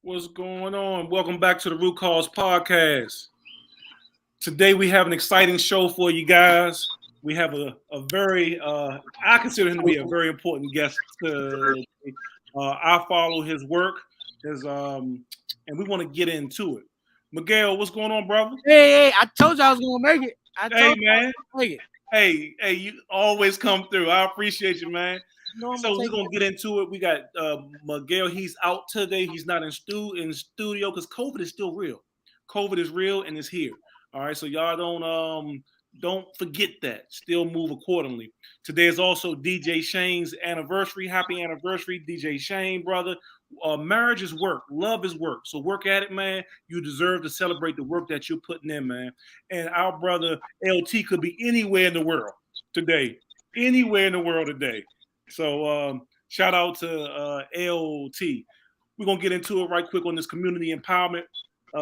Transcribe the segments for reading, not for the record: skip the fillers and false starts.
What's going on? Welcome back to the Root Cause Podcast. Today we have an exciting show for you guys. We have a very, I consider him to be a very important guest. I follow his work, and we want to get into it. Miguel, what's going on, brother? Hey, I told you I was gonna make it. I Hey, told you I man. was gonna make it. Hey, you always come through. I appreciate you, man. You know I'm So gonna we're take gonna get into it. We got Miguel. He's out today. He's not in studio because COVID is still real. COVID is real and it's here. All right. So y'all don't forget that. Still move accordingly. Today is also DJ Shane's anniversary. Happy anniversary, DJ Shane, brother. Marriage is work. Love is work. So work at it, man. You deserve to celebrate the work that you're putting in, man. And our brother LT could be anywhere in the world today. Anywhere in the world today. So shout out to LT. We're gonna get into it right quick on this community empowerment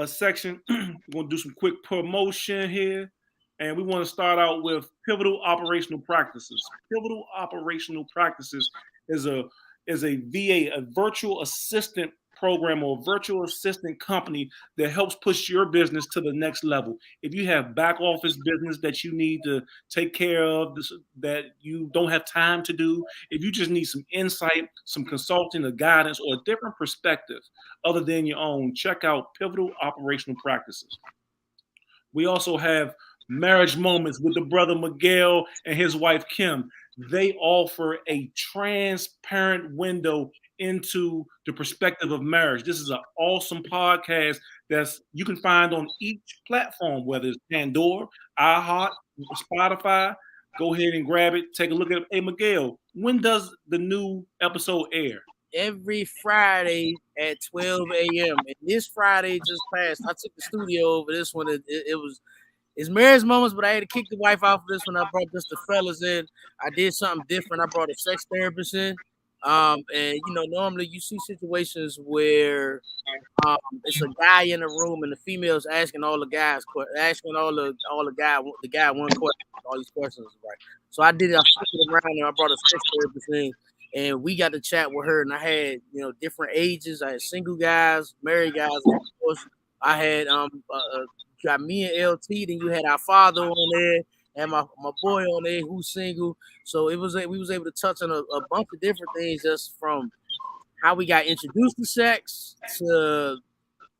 section. We're gonna do some quick promotion here, and we want to start out with pivotal operational practices. Pivotal operational practices is a VA, a virtual assistant program or virtual assistant company that helps push your business to the next level. If you have back office business that you need to take care of, that you don't have time to do, if you just need some insight, some consulting or guidance or a different perspective other than your own, check out Pivotal Operational Practices. We also have Marriage Moments with the brother Miguel and his wife Kim. They offer a transparent window into the perspective of marriage. This is an awesome podcast that's you can find on each platform, whether it's Pandora, iHeart, Spotify. Go ahead and grab it. Take a look at it. Hey, Miguel, when does the new episode air? every Friday at 12 a.m. And this Friday just passed. I took the studio over this one. It's marriage moments, but I had to kick the wife out for this one. I brought just the fellas in. I did something different. I brought a sex therapist in. And normally you see situations where it's a guy in the room and the female's asking all the guys, asking the guy one question, all these questions, right? So I did it. I flipped it around and I brought a sex therapist in, and we got to chat with her. And I had different ages. I had single guys, married guys, and of course I had got me and LT. Then you had our father on there. And my boy on there who's single, so we was able to touch on a bunch of different things, just from how we got introduced to sex to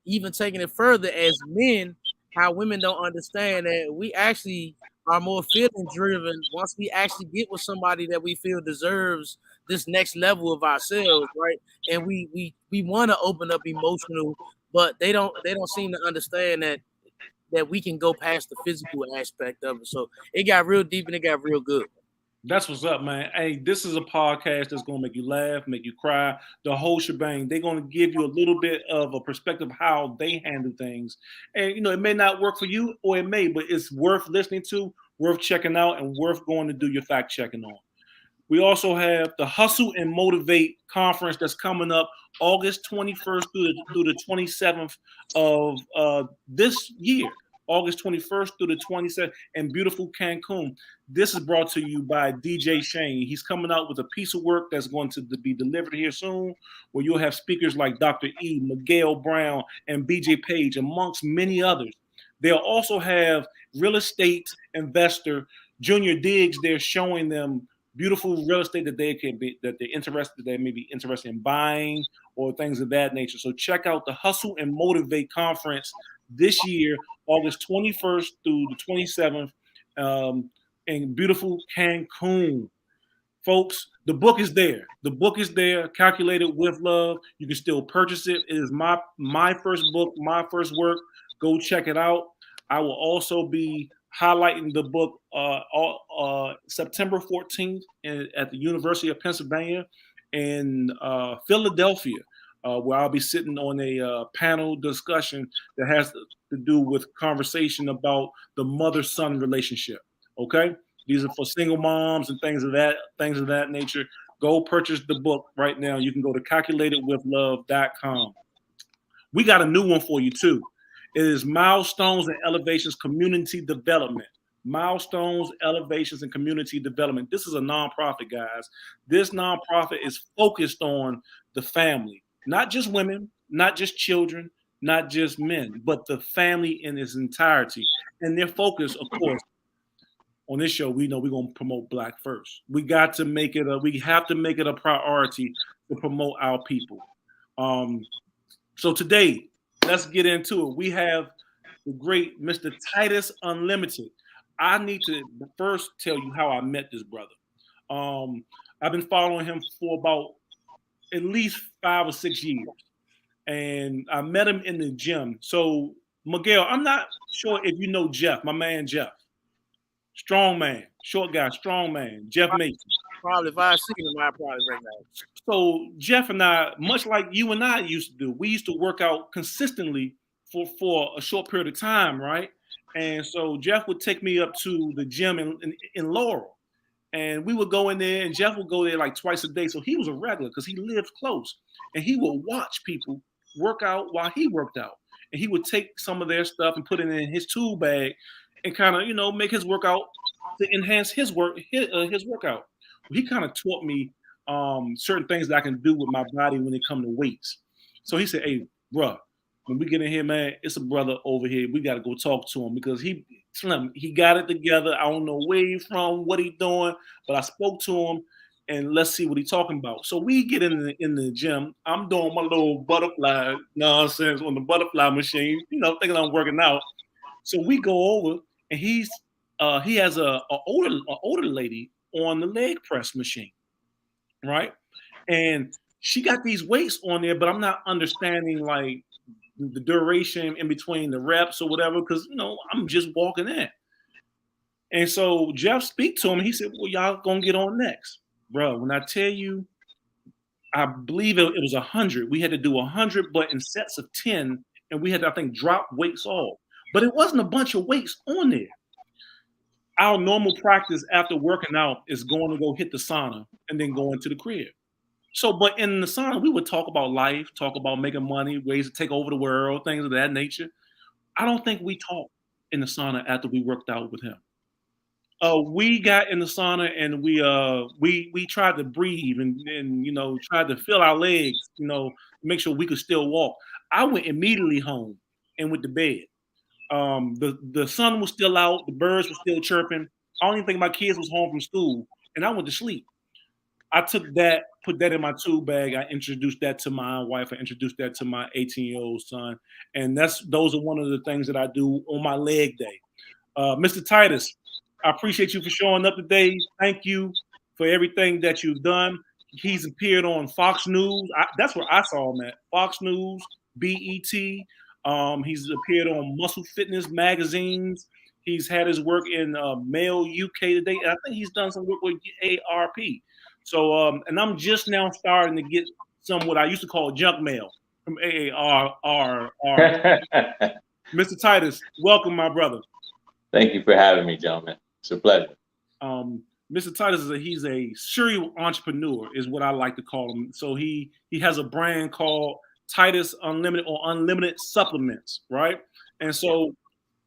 even taking it further as men, how women don't understand that we actually are more feeling driven once we actually get with somebody that we feel deserves this next level of ourselves, right? And we want to open up emotional, but they don't seem to understand that we can go past the physical aspect of it. So it got real deep and it got real good. That's what's up, man. Hey, this is a podcast that's going to make you laugh, make you cry, the whole shebang. They're going to give you a little bit of a perspective of how they handle things. And, it may not work for you or it may, but it's worth listening to, worth checking out, and worth going to do your fact checking on. We also have the Hustle and Motivate conference that's coming up August 21st through the 27th of this year. August 21st through the 27th in beautiful Cancun. This is brought to you by DJ Shane. He's coming out with a piece of work that's going to be delivered here soon, where you'll have speakers like Dr. E, Miguel Brown, and BJ Page, amongst many others. They'll also have real estate investor Junior Diggs there showing them beautiful real estate that they may be interested in buying or things of that nature. So check out the Hustle and Motivate conference this year, August 21st through the 27th, in beautiful Cancun. Folks, the book is there. The book is there, Calculated with Love. You can still purchase it. It is my first book, my first work. Go check it out. I will also be highlighting the book September 14th at the University of Pennsylvania in Philadelphia, where I'll be sitting on a panel discussion that has to do with conversation about the mother-son relationship. Okay, these are for single moms and things of that nature. Go purchase the book right now. You can go to calculatedwithlove.com. We got a new one for you too. It is Milestones and Elevations Community Development. Milestones, Elevations, and Community Development. This is a nonprofit, guys. This nonprofit is focused on the family, not just women, not just children, not just men, but the family in its entirety. And their focus, of course, on this show, we know we're going to promote Black first. We have to make it a priority to promote our people. So today, let's get into it. We have the great Mr. Titus Unlimited. I need to first tell you how I met this brother. I've been following him for about at least 5 or 6 years, and I met him in the gym. So Miguel, I'm not sure if you know Jeff, my man Jeff. Strong man, short guy, strong man, Jeff Mason. Probably if I seen him, I probably recognize. So Jeff and I, much like you and I used to do, we used to work out consistently for a short period of time, right? And so Jeff would take me up to the gym in Laurel, and we would go in there, and Jeff would go there like twice a day. So he was a regular because he lived close, and he would watch people work out while he worked out, and he would take some of their stuff and put it in his tool bag, and kind of make his workout to enhance his workout. He kind of taught me certain things that I can do with my body when it comes to weights. So he said, "Hey, bro, when we get in here, man, it's a brother over here. We got to go talk to him because he got it together. I don't know where he's from, what he's doing, but I spoke to him, and let's see what he's talking about." So we get in the gym. I'm doing my little butterfly nonsense on the butterfly machine, thinking I'm working out. So we go over, and he has a older lady on the leg press machine, right? And she got these weights on there, but I'm not understanding like the duration in between the reps or whatever, because I'm just walking in. And so Jeff speak to him, and he said, "Well, y'all gonna get on next, bro. When I tell you, I believe it was 100. We had to do 100, but in sets of 10, and we had to, I think, drop weights off. But it wasn't a bunch of weights on there. Our normal practice after working out is going to go hit the sauna and then go into the crib. So, but in the sauna, we would talk about life, talk about making money, ways to take over the world, things of that nature. I don't think we talked in the sauna after we worked out with him. We got in the sauna and we tried to breathe and tried to feel our legs, make sure we could still walk. I went immediately home and went to bed. The sun was still out, the birds were still chirping. I don't even think my kids was home from school, and I went to sleep. I took that, put that in my tool bag. I introduced that to my wife. I introduced that to my 18-year-old son, and those are one of the things that I do on my leg day. Mr. Titus, I appreciate you for showing up today. Thank you for everything that you've done. He's appeared on Fox News. That's where I saw him at. Fox News, BET. He's appeared on Muscle Fitness magazines. He's had his work in Mail UK today. And I think he's done some work with ARP. So, and I'm just now starting to get some what I used to call junk mail from AARR. Mr. Titus, welcome, my brother. Thank you for having me, gentlemen. It's a pleasure. Mr. Titus he's a serial entrepreneur, is what I like to call him. So he has a brand called Titus Unlimited or Unlimited Supplements, right? And so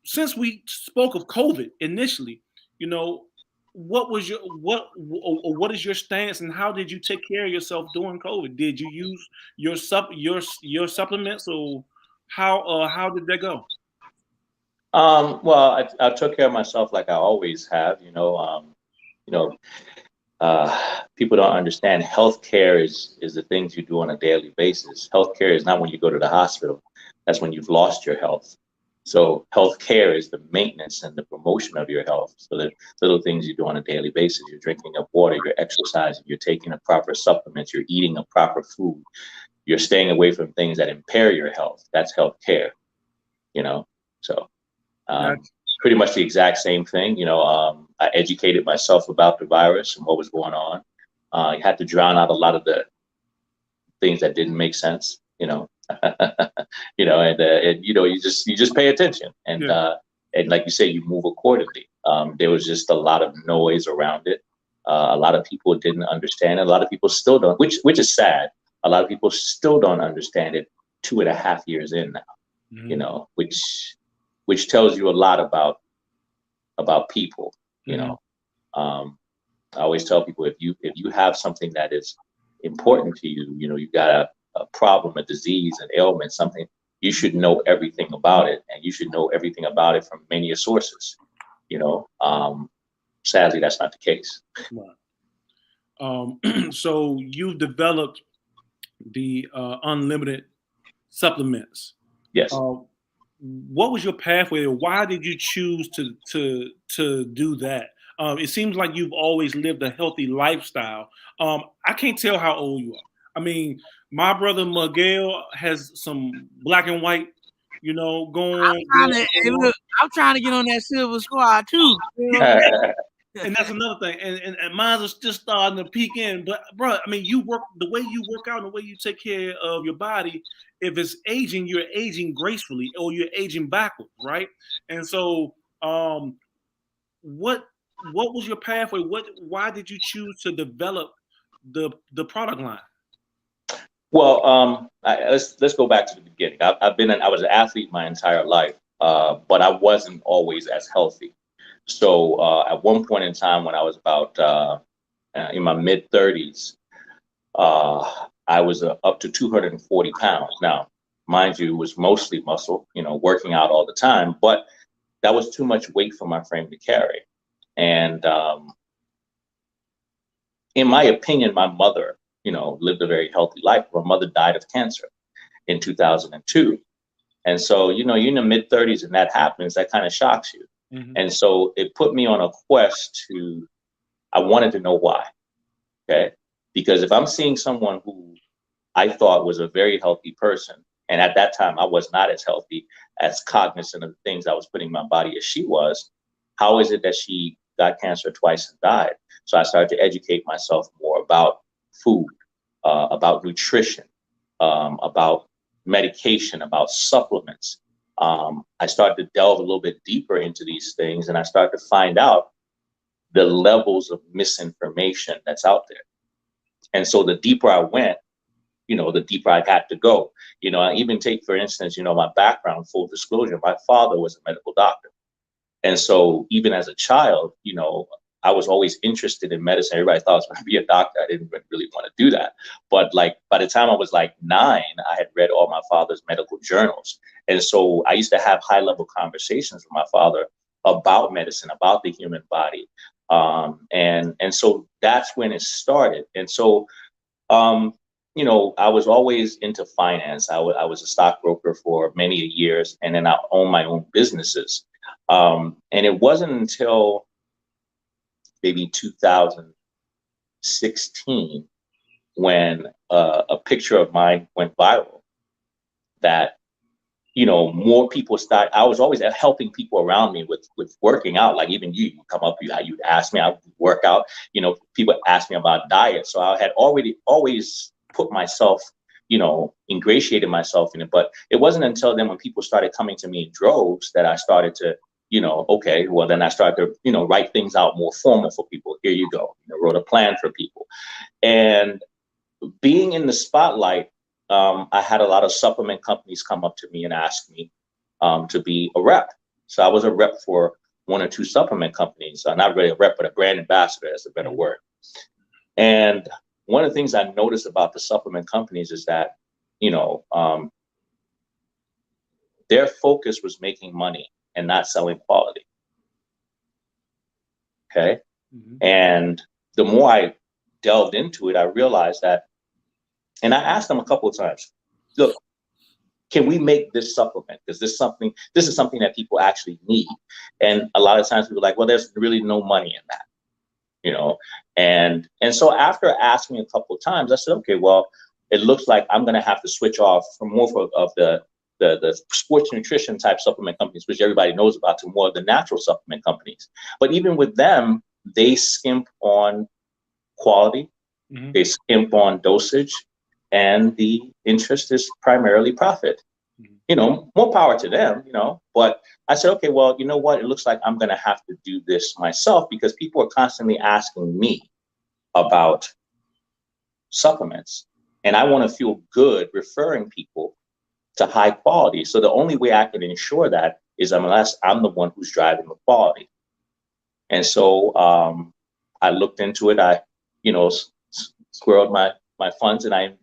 since we spoke of COVID initially, what is your stance and how did you take care of yourself during COVID? Did you use your supplements, or how did that go? Well, I took care of myself like I always have. People don't understand healthcare is the things you do on a daily basis. Healthcare is not when you go to the hospital. That's when you've lost your health. So healthcare is the maintenance and the promotion of your health. So the little things you do on a daily basis, you're drinking enough water, you're exercising, you're taking a proper supplements, you're eating a proper food, you're staying away from things that impair your health. That's healthcare, So pretty much the exact same thing. I educated myself about the virus and what was going on. I had to drown out a lot of the things that didn't make sense, and you just pay attention and like you say, you move accordingly. There was just a lot of noise around it. A lot of people didn't understand it. A lot of people still don't, which is sad. A lot of people still don't understand it 2.5 years in now, which tells you a lot about people, I always tell people if you have something that is important to you, you got a problem, a disease, an ailment, something, you should know everything about it, and you should know everything about it from many sources. Sadly, that's not the case. Right. So you've developed the unlimited supplements. Yes. What was your pathway? Why did you choose to do that? It seems like you've always lived a healthy lifestyle. I can't tell how old you are. I mean, my brother Miguel has some black and white, going. I'm trying to get on that silver squad too. And that's another thing. And mine is just starting to peek in. But bro, I mean, the way you work out and the way you take care of your body. If it's aging, you're aging gracefully, or you're aging backwards, right? And so, what was your pathway? Why did you choose to develop the product line? Well, let's go back to the beginning. I was an athlete my entire life, but I wasn't always as healthy. So at one point in time, when I was about in my mid 30s, I was up to 240 pounds. Now, mind you, it was mostly muscle, working out all the time, but that was too much weight for my frame to carry. And in my opinion, my mother, lived a very healthy life. My mother died of cancer in 2002. And so, you're in the mid 30s and that happens, that kind of shocks you. Mm-hmm. And so it put me on a quest I wanted to know why. Okay. Because if I'm seeing someone who I thought was a very healthy person, and at that time I was not as healthy, as cognizant of the things I was putting in my body as she was, how is it that she got cancer twice and died? So I started to educate myself more about food, about nutrition, about medication, about supplements. I started to delve a little bit deeper into these things, and I started to find out the levels of misinformation that's out there. And so the deeper I went, the deeper I had to go. I even take, for instance, my background, full disclosure, my father was a medical doctor. And so even as a child, I was always interested in medicine. Everybody thought I was going to be a doctor. I didn't really want to do that. But by the time I was 9, I had read all my father's medical journals. And so I used to have high level conversations with my father about medicine, about the human body. And so that's when it started. And so, I was always into finance. I was a stockbroker for many years, and then I owned my own businesses. And it wasn't until maybe 2016 when a picture of mine went viral that, more people started. I was always helping people around me with working out. Like even you come up, you'd ask me, I would work out, people ask me about diet. So I had always put myself, ingratiated myself in it. But it wasn't until then when people started coming to me in droves that I started to, okay, well, then I started to, write things out more formal for people. Here you go. Wrote a plan for people. And being in the spotlight, I had a lot of supplement companies come up to me and ask me to be a rep. So I was a rep for 1 or 2 supplement companies. Not really a rep, but a brand ambassador is a better word. And one of the things I noticed about the supplement companies is that, their focus was making money and not selling quality. Okay. Mm-hmm. And the more I delved into it, I realized that, and I asked them a couple of times, look, can we make this supplement? Because this is something that people actually need. And a lot of times people are like, well, there's really no money in that. And so after asking a couple of times, I said, okay, well, it looks like I'm going to have to switch off from more of the sports nutrition type supplement companies, which everybody knows about, to more of the natural supplement companies. But even with them, they skimp on quality, mm-hmm. They skimp on dosage, and the interest is primarily profit. Mm-hmm. More power to them, but I said, okay, well, you know what? It looks like I'm going to have to do this myself because people are constantly asking me about supplements. And I want to feel good referring people to high quality. So the only way I can ensure that is unless I'm the one who's driving the quality. And so I looked into it. I, squirreled my funds and I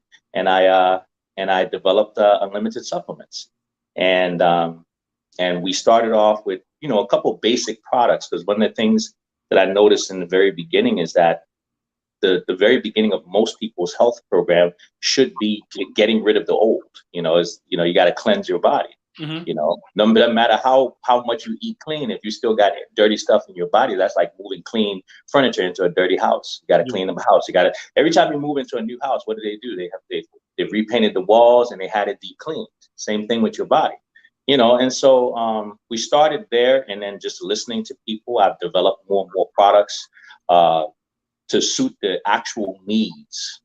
and I developed unlimited supplements. And we started off with, a couple basic products, because one of the things that I noticed in the very beginning is that the very beginning of most people's health program should be getting rid of the old. You got to cleanse your body. Mm-hmm. No matter how much you eat clean, if you still got dirty stuff in your body, that's like moving clean furniture into a dirty house. You got to clean the house. Every time you move into a new house, what do? They've repainted the walls and they had it deep cleaned. Same thing with your body. And so we started there, and then just listening to people, I've developed more and more products to suit the actual needs,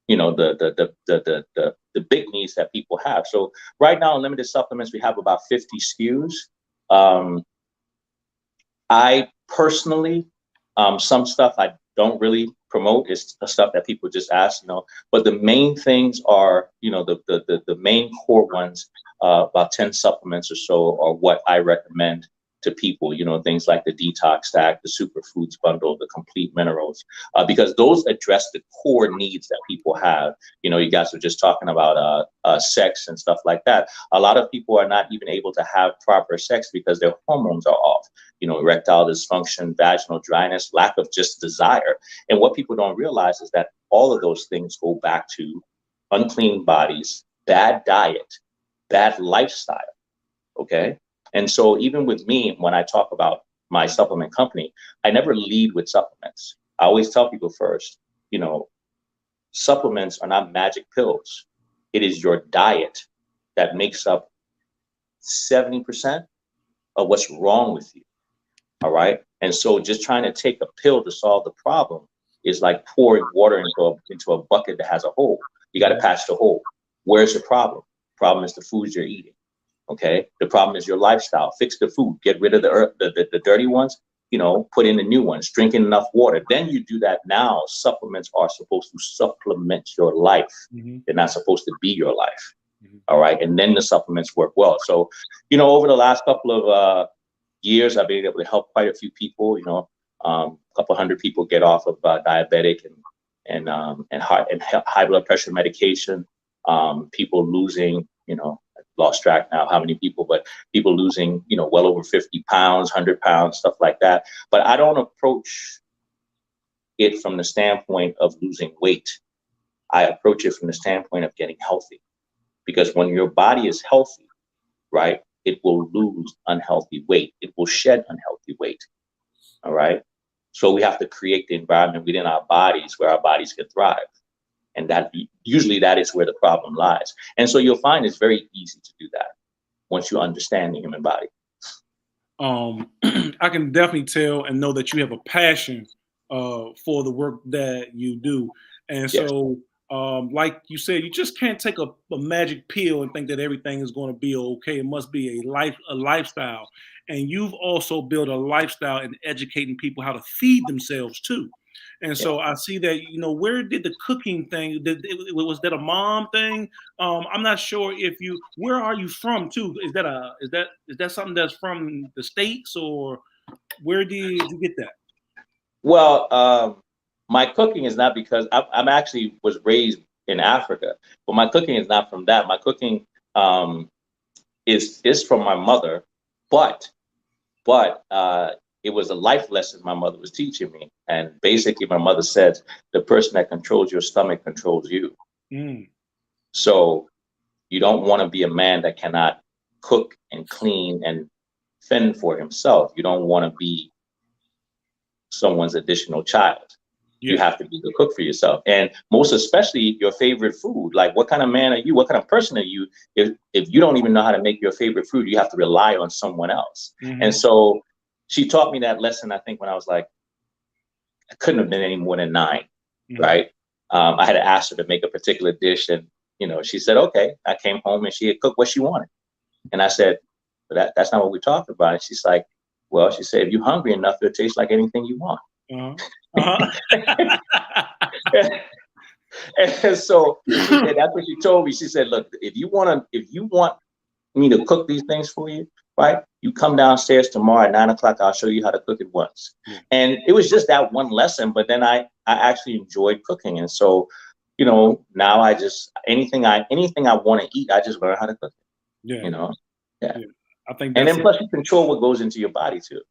the big needs that people have. So right now, in limited supplements, we have about 50 SKUs. I personally, some stuff I don't really promote is the stuff that people just ask, but the main things are, the main core ones, about 10 supplements or so are what I recommend to people, things like the Detox Stack, the Superfoods Bundle, the Complete Minerals, because those address the core needs that people have. You guys were just talking about sex and stuff like that. A lot of people are not even able to have proper sex because their hormones are off. Erectile dysfunction, vaginal dryness, lack of just desire. And what people don't realize is that all of those things go back to unclean bodies, bad diet, bad lifestyle. Okay. And so even with me, when I talk about my supplement company, I never lead with supplements. I always tell people first, supplements are not magic pills. It is your diet that makes up 70% of what's wrong with you. All right. And so just trying to take a pill to solve the problem is like pouring water into a bucket that has a hole. You got to patch the hole. Where's the problem? The problem is the foods you're eating. Okay. The problem is your lifestyle. Fix the food. Get rid of the dirty ones. Put in the new ones. Drinking enough water. Then you do that. Now supplements are supposed to supplement your life. Mm-hmm. They're not supposed to be your life. Mm-hmm. All right. And then the supplements work well. So, over the last couple of years, I've been able to help quite a few people. A couple hundred people get off of diabetic and high blood pressure medication. People losing, lost track now how many people, but people losing, well over 50 pounds, 100 pounds, stuff like that. But I don't approach it from the standpoint of losing weight. I approach it from the standpoint of getting healthy, because when your body is healthy, right, it will lose unhealthy weight. It will shed unhealthy weight. All right. So we have to create the environment within our bodies where our bodies can thrive. And usually that is where the problem lies. And so you'll find it's very easy to do that once you understand the human body. I can definitely tell and know that you have a passion for the work that you do. And so, like you said, you just can't take a magic pill and think that everything is going to be okay. It must be a lifestyle. And you've also built a lifestyle in educating people how to feed themselves too. And so I see that, where did the cooking thing, was that a mom thing? I'm not sure where are you from too? Is that something that's from the States, or where did you get that? Well, my cooking is not because I'm actually was raised in Africa, but my cooking is not from that. My cooking is from my mother, but it was a life lesson my mother was teaching me. And basically my mother said, the person that controls your stomach controls you. Mm. So you don't want to be a man that cannot cook and clean and fend for himself. You don't want to be someone's additional child. Yeah. You have to be the cook for yourself. And most especially your favorite food. Like, what kind of man are you? What kind of person are you? If you don't even know how to make your favorite food, you have to rely on someone else. Mm-hmm. And so she taught me that lesson, I think, when I was like, I couldn't have been any more than 9, mm-hmm. right? I had to ask her to make a particular dish, and, she said, okay. I came home and she had cooked what she wanted. And I said, but that's not what we talked about. And she's like, well, she said, if you're hungry enough, it'll taste like anything you want. Uh-huh. Uh-huh. And so that's what she told me. She said, look, if you want me to cook these things for you, right? You come downstairs tomorrow at 9 o'clock. I'll show you how to cook it once. Mm-hmm. And it was just that one lesson. But then I actually enjoyed cooking. And so you know, now I just anything I want to eat, I just learn how to cook it. Yeah. You know, yeah. I think And that's then plus you control what goes into your body too.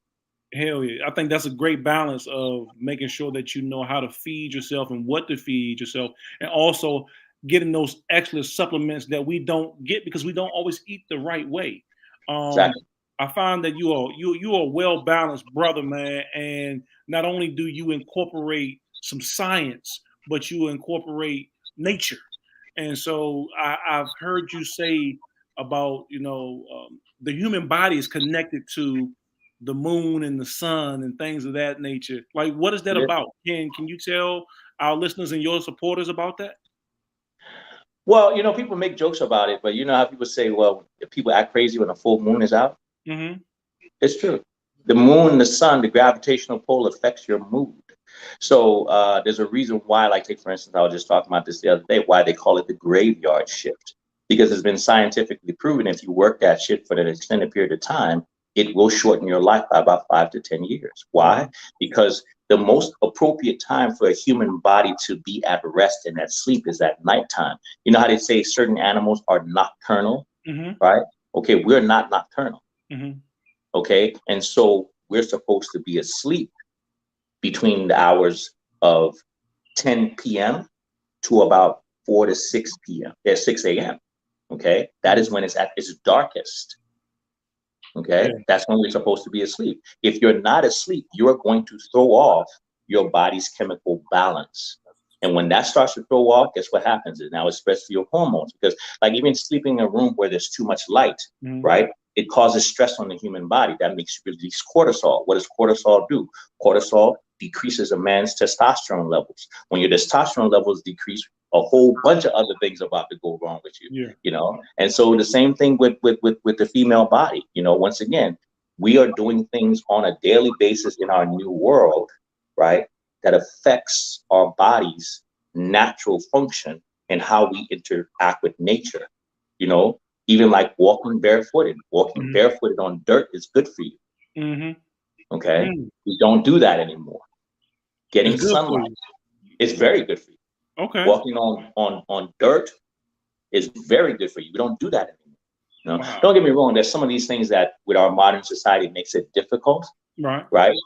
hell yeah. I think that's a great balance of making sure that you know how to feed yourself and what to feed yourself, and also getting those extra supplements that we don't get because we don't always eat the right way. Exactly. I find that you are a well balanced brother, man, and not only do you incorporate some science, but you incorporate nature. And so I've heard you say about the human body is connected to the moon and the sun and things of that nature. Like, what is that Yeah. about? Can you tell our listeners and your supporters about that? Well, you know, people make jokes about it, but you know how people say, well, if people act crazy when a full moon is out. Mm-hmm. It's true. The moon, the sun, the gravitational pull affects your mood. So there's a reason why, like, take for instance, I was just talking about this the other day, why they call it the graveyard shift. Because it's been scientifically proven if you work that shit for an extended period of time, it will shorten your life by about 5 to 10 years. Why? Because the most appropriate time for a human body to be at rest and at sleep is at nighttime. You know how they say certain animals are nocturnal, Mm-hmm. right? Okay, we're not nocturnal. Mm-hmm. Okay, and so we're supposed to be asleep between the hours of 10 p.m. to about 4 to 6 p.m. 6 a.m. Okay, that is when it's at its darkest. Okay, Yeah. that's when we're supposed to be asleep. If you're not asleep, you're going to throw off your body's chemical balance. And when that starts to throw off, guess what happens? Is now it's stress for your hormones, because like even sleeping in a room where there's too much light, Mm-hmm. right? It causes stress on the human body. That makes you release cortisol. What does cortisol do? Cortisol decreases a man's testosterone levels. When your testosterone levels decrease, a whole bunch of other things are about to go wrong with you. Yeah. You know, and so the same thing with the female body. You know, once again, we are doing things on a daily basis in our new world, right? That affects our body's natural function and how we interact with nature. You know, even like walking barefooted. Walking Mm-hmm. barefooted on dirt is good for you. Mm-hmm. Okay, Mm. we don't do that anymore. Getting It's good for sunlight you. is very good for you. Okay. Walking on dirt is very good for you. We don't do that anymore. No, Wow. don't get me wrong. There's some of these things that with our modern society makes it difficult, Right. right?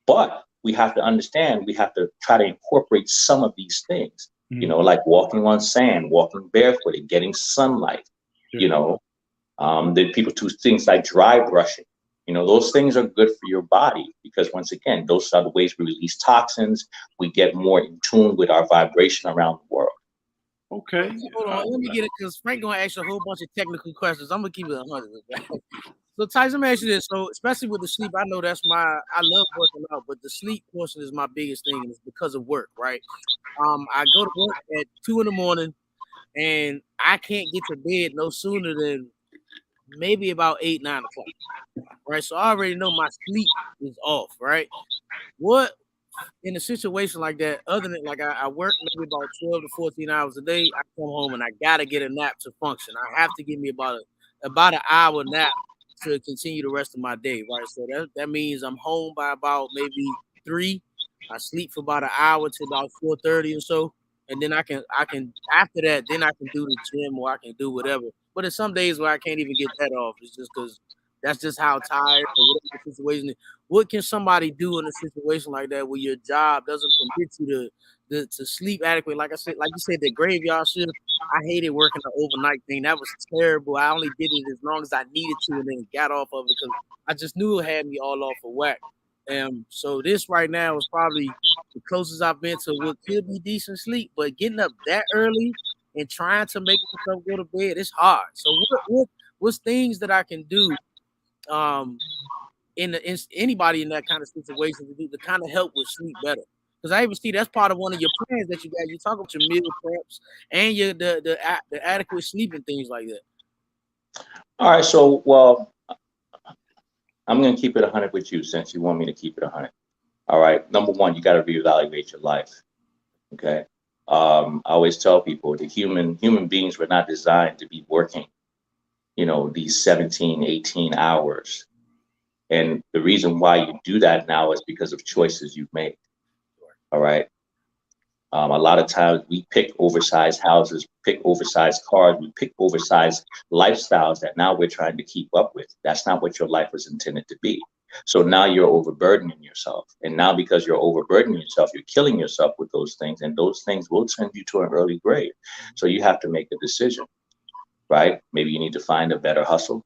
But we have to understand, we have to try to incorporate some of these things, Mm-hmm. you know, like walking on sand, walking barefooted, getting sunlight, Yeah. you know, the people do things like dry brushing. You know, those things are good for your body because once again, those are the ways we release toxins. We get more in tune with our vibration around the world. Okay. Hold on, let me get it because Frank gonna ask you a whole bunch of technical questions. I'm gonna keep it 100. So Tyson, let me ask you this. So especially with the sleep, I know I love working out, but the sleep portion is my biggest thing, and it's because of work, right? I go to work at 2 a.m. and I can't get to bed no sooner than maybe about 8, 9 o'clock, right? So I already know my sleep is off, right? What in a situation like that, other than like I work maybe about 12 to 14 hours a day, I come home and I gotta get a nap to function. I have to give me about an hour nap to continue the rest of my day, right? So that means I'm home by about maybe 3. I sleep for about an hour to about 4:30 or so, and then I can after that, then I can do the gym or I can do whatever. But there's some days where I can't even get that off. It's just because that's just how tired or whatever the situation is. What can somebody do in a situation like that where your job doesn't permit you to sleep adequately? Like I said, like you said, the graveyard shift. I hated working the overnight thing. That was terrible. I only did it as long as I needed to, and then got off of it because I just knew it had me all off of whack. So this right now is probably the closest I've been to what could be decent sleep. But getting up that early and trying to make myself go to bed, it's hard. So what's things that I can do? In anybody in that kind of situation to do to kind of help with sleep better. Because I even see that's part of one of your plans that you got. You talk about your meal preps and your the adequate sleep and things like that. All right, so well, I'm gonna keep it 100 with you since you want me to keep it 100. All right, number one, you got to reevaluate your life. Okay, I always tell people the human beings were not designed to be working, you know, these 17, 18 hours. And the reason why you do that now is because of choices you've made. All right. A lot of times we pick oversized houses, pick oversized cars, we pick oversized lifestyles that now we're trying to keep up with. That's not what your life was intended to be. So now you're overburdening yourself. And now because you're overburdening yourself, you're killing yourself with those things. And those things will send you to an early grave. So you have to make a decision, right? Maybe you need to find a better hustle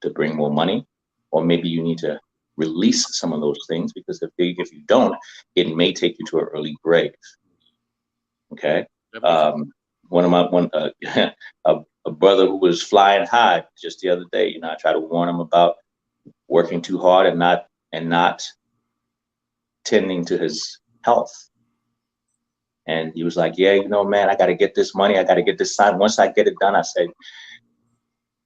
to bring more money, or maybe you need to release some of those things, because if you don't, it may take you to an early grave. Okay. A brother who was flying high just the other day, I tried to warn him about working too hard and not tending to his health. And he was like, yeah, man, I got to get this money. I got to get this signed. Once I get it done, I said,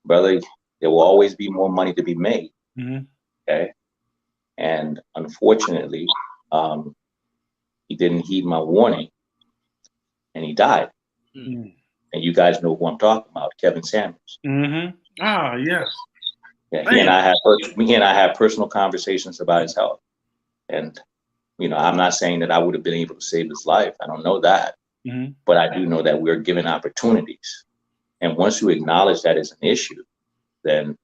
brother, there will always be more money to be made. Mm-hmm. Okay. And unfortunately, he didn't heed my warning, and he died. Mm-hmm. And you guys know who I'm talking about, Kevin Samuels. Mm-hmm. Ah, yes. Yeah, he and I had personal conversations about his health. And, I'm not saying that I would have been able to save his life. I don't know that. Mm-hmm. But I do know that we're given opportunities. And once you acknowledge that as an issue, then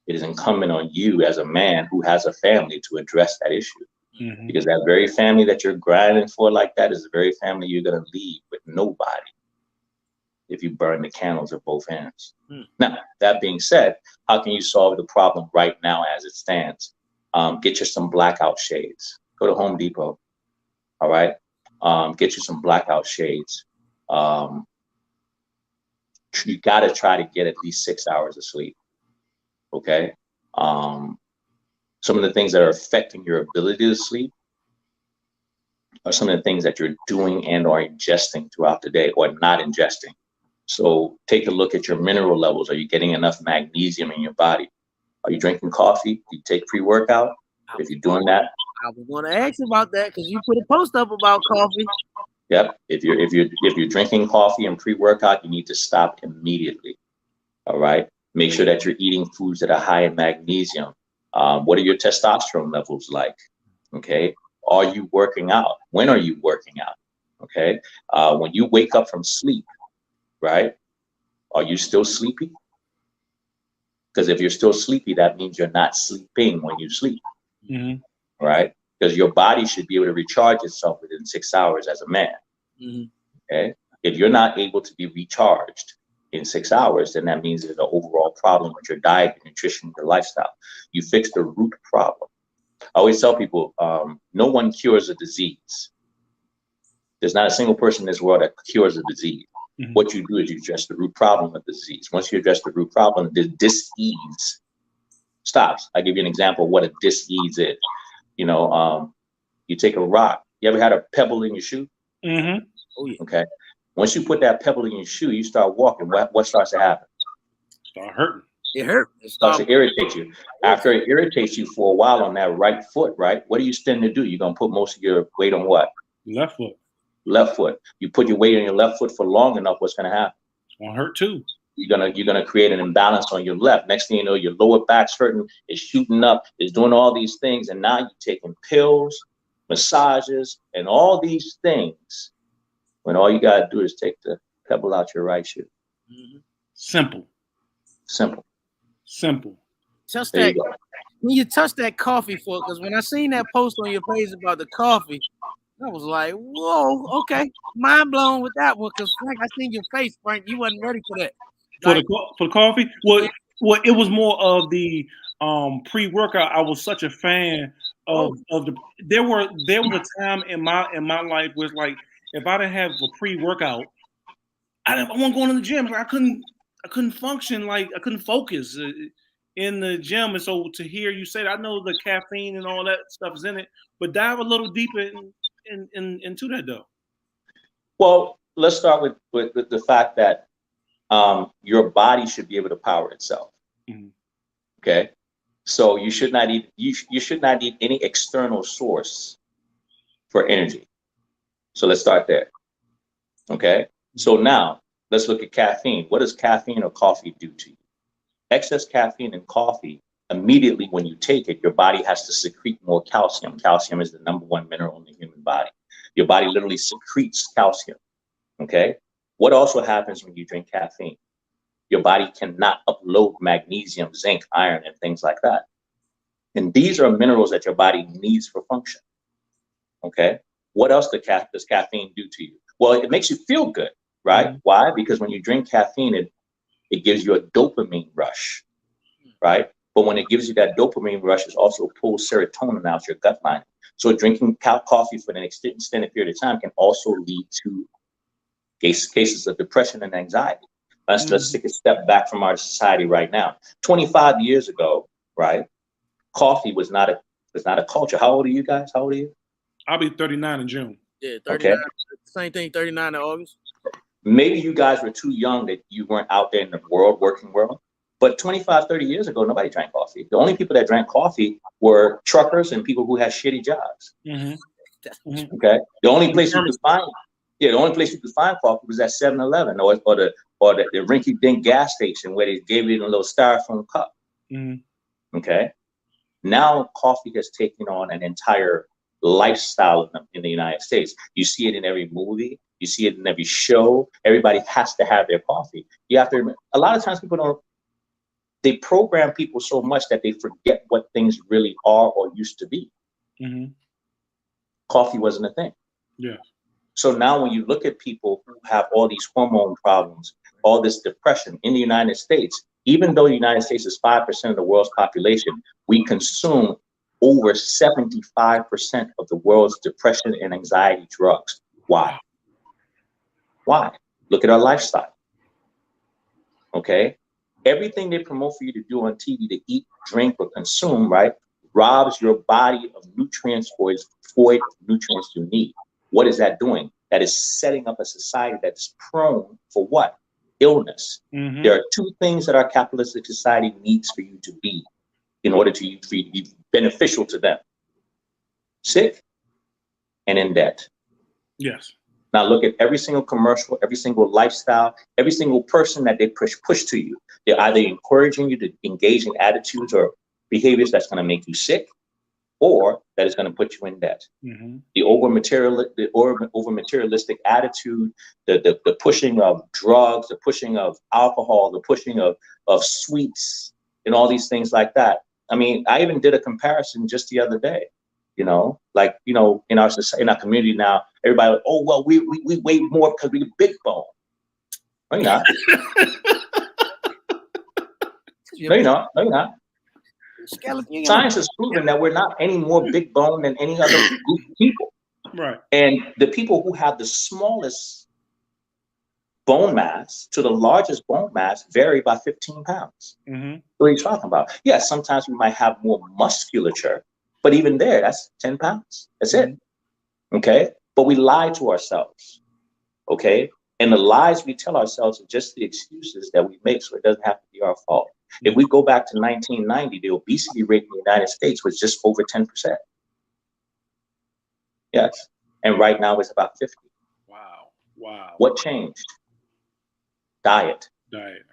it is incumbent on you as a man who has a family to address that issue. Mm-hmm. Because that very family that you're grinding for like that is the very family you're going to leave with nobody if you burn the candles at both ends. Now, that being said, how can you solve the problem right now as it stands? Get you some blackout shades. Go to Home Depot. All right. Get you some blackout shades. You got to try to get at least 6 hours of sleep. Okay. Some of the things that are affecting your ability to sleep are some of the things that you're doing and or ingesting throughout the day or not ingesting. So take a look at your mineral levels. Are you getting enough magnesium in your body? Are you drinking coffee? Do you take pre-workout? If you're doing that, I was going to ask you about that because you put a post up about coffee. Yep. If you're drinking coffee and pre-workout, you need to stop immediately. All right. Make sure that you're eating foods that are high in magnesium. What are your testosterone levels like? Okay. Are you working out? When are you working out? Okay. When you wake up from sleep, right? Are you still sleepy? Because if you're still sleepy, that means you're not sleeping when you sleep. Mm-hmm. Right? Because your body should be able to recharge itself within 6 hours as a man. Mm-hmm. Okay. If you're not able to be recharged in 6 hours, then that means there's an overall problem with your diet, your nutrition, your lifestyle. You fix the root problem. I always tell people, no one cures a disease. There's not a single person in this world that cures a disease. Mm-hmm. What you do is you address the root problem of the disease. Once you address the root problem, the dis-ease stops. I'll give you an example of what a dis-ease is. You take a rock. You ever had a pebble in your shoe? Mm-hmm. Oh, yeah. Okay. Once you put that pebble in your shoe, you start walking. What starts to happen? Start hurting. It hurt. It starts to irritate you. After it irritates you for a while on that right foot, right? What do you tend to do? You're going to put most of your weight on what? Left foot. Left foot. You put your weight on your left foot for long enough, what's going to happen? It's going to hurt too. You're gonna create an imbalance on your left. Next thing you know, your lower back's hurting, it's shooting up, it's doing all these things, and now you're taking pills, massages, and all these things, when all you gotta do is take the pebble out your right shoe. Mm-hmm. Simple. Touch that. When you touch that coffee foot, because when I seen that post on your page about the coffee, I was like, whoa, okay. Mind blown with that one, because Frank, I seen your face, Frank. You wasn't ready for that. For the coffee? Well, it was more of the pre-workout. I was such a fan of the. There was a time in my life where it's like if I didn't have a pre-workout, I wasn't going to the gym. Like I couldn't function. Like I couldn't focus in the gym. And so to hear you say that, I know the caffeine and all that stuff is in it, but dive a little deeper into that though. Well, let's start with the fact that your body should be able to power itself. Mm-hmm. Okay, so you should not need any external source for energy. So let's start there. Okay, so now let's look at caffeine. What does caffeine or coffee do to you? Excess caffeine in coffee, immediately when you take it, your body has to secrete more calcium. Calcium is the #1 mineral in the human body. Your body literally secretes calcium. Okay. What also happens when you drink caffeine? Your body cannot upload magnesium, zinc, iron, and things like that. And these are minerals that your body needs for function. Okay. What else does caffeine do to you? Well, it makes you feel good, right? Mm-hmm. Why? Because when you drink caffeine, it gives you a dopamine rush, right? But when it gives you that dopamine rush, it also pulls serotonin out your gut lining. So drinking coffee for an extended period of time can also lead to cases of depression and anxiety. Let's take a step back from our society right now. 25 years ago, right? Coffee was not a culture. How old are you guys? How old are you? I'll be 39 in June. Yeah, 39. Okay. Same thing, 39 in August. Maybe you guys were too young that you weren't out there in the working world. But 25, 30 years ago, nobody drank coffee. The only people that drank coffee were truckers and people who had shitty jobs. Mm-hmm. Mm-hmm. Okay. The only place you could find coffee was at 7-Eleven or the rinky-dink gas station where they gave it in a little styrofoam cup. Mm-hmm. Okay. Now coffee has taken on an entire lifestyle in the United States. You see it in every movie. You see it in every show. Everybody has to have their coffee. You have to remember, a lot of times they program people so much that they forget what things really are or used to be. Mm-hmm. Coffee wasn't a thing. Yeah. So now when you look at people who have all these hormone problems, all this depression in the United States, even though the United States is 5% of the world's population, we consume over 75% of the world's depression and anxiety drugs. Why? Why? Look at our lifestyle. Okay? Everything they promote for you to do on TV, to eat, drink, or consume, right, robs your body of nutrients for nutrients you need. What is that doing? That is setting up a society that's prone for what? Illness. Mm-hmm. There are two things that our capitalistic society needs for you to be in order for you to be beneficial to them. Sick and in debt. Yes. Now look at every single commercial, every single lifestyle, every single person that they push to you. They're either encouraging you to engage in attitudes or behaviors that's going to make you sick, or that is going to put you in debt. Mm-hmm. The over materialistic attitude, the pushing of drugs, the pushing of alcohol, the pushing of sweets, and all these things like that. I mean, I even did a comparison just the other day. In our society, in our community now, everybody, oh well, we weigh more because we're big bone. No, you're not. No, you're not. No, you're not. Science has proven that we're not any more big bone than any other group of people. Right. And the people who have the smallest bone mass to the largest bone mass vary by 15 pounds. Mm-hmm. What are you talking about? Yes, sometimes we might have more musculature, but even there, that's 10 pounds. That's it. Okay. But we lie to ourselves. Okay. And the lies we tell ourselves are just the excuses that we make, so it doesn't have to be our fault. If we go back to 1990, the obesity rate in the United States was just over 10%. Yes. And right now it's about 50. Wow. What changed? Diet.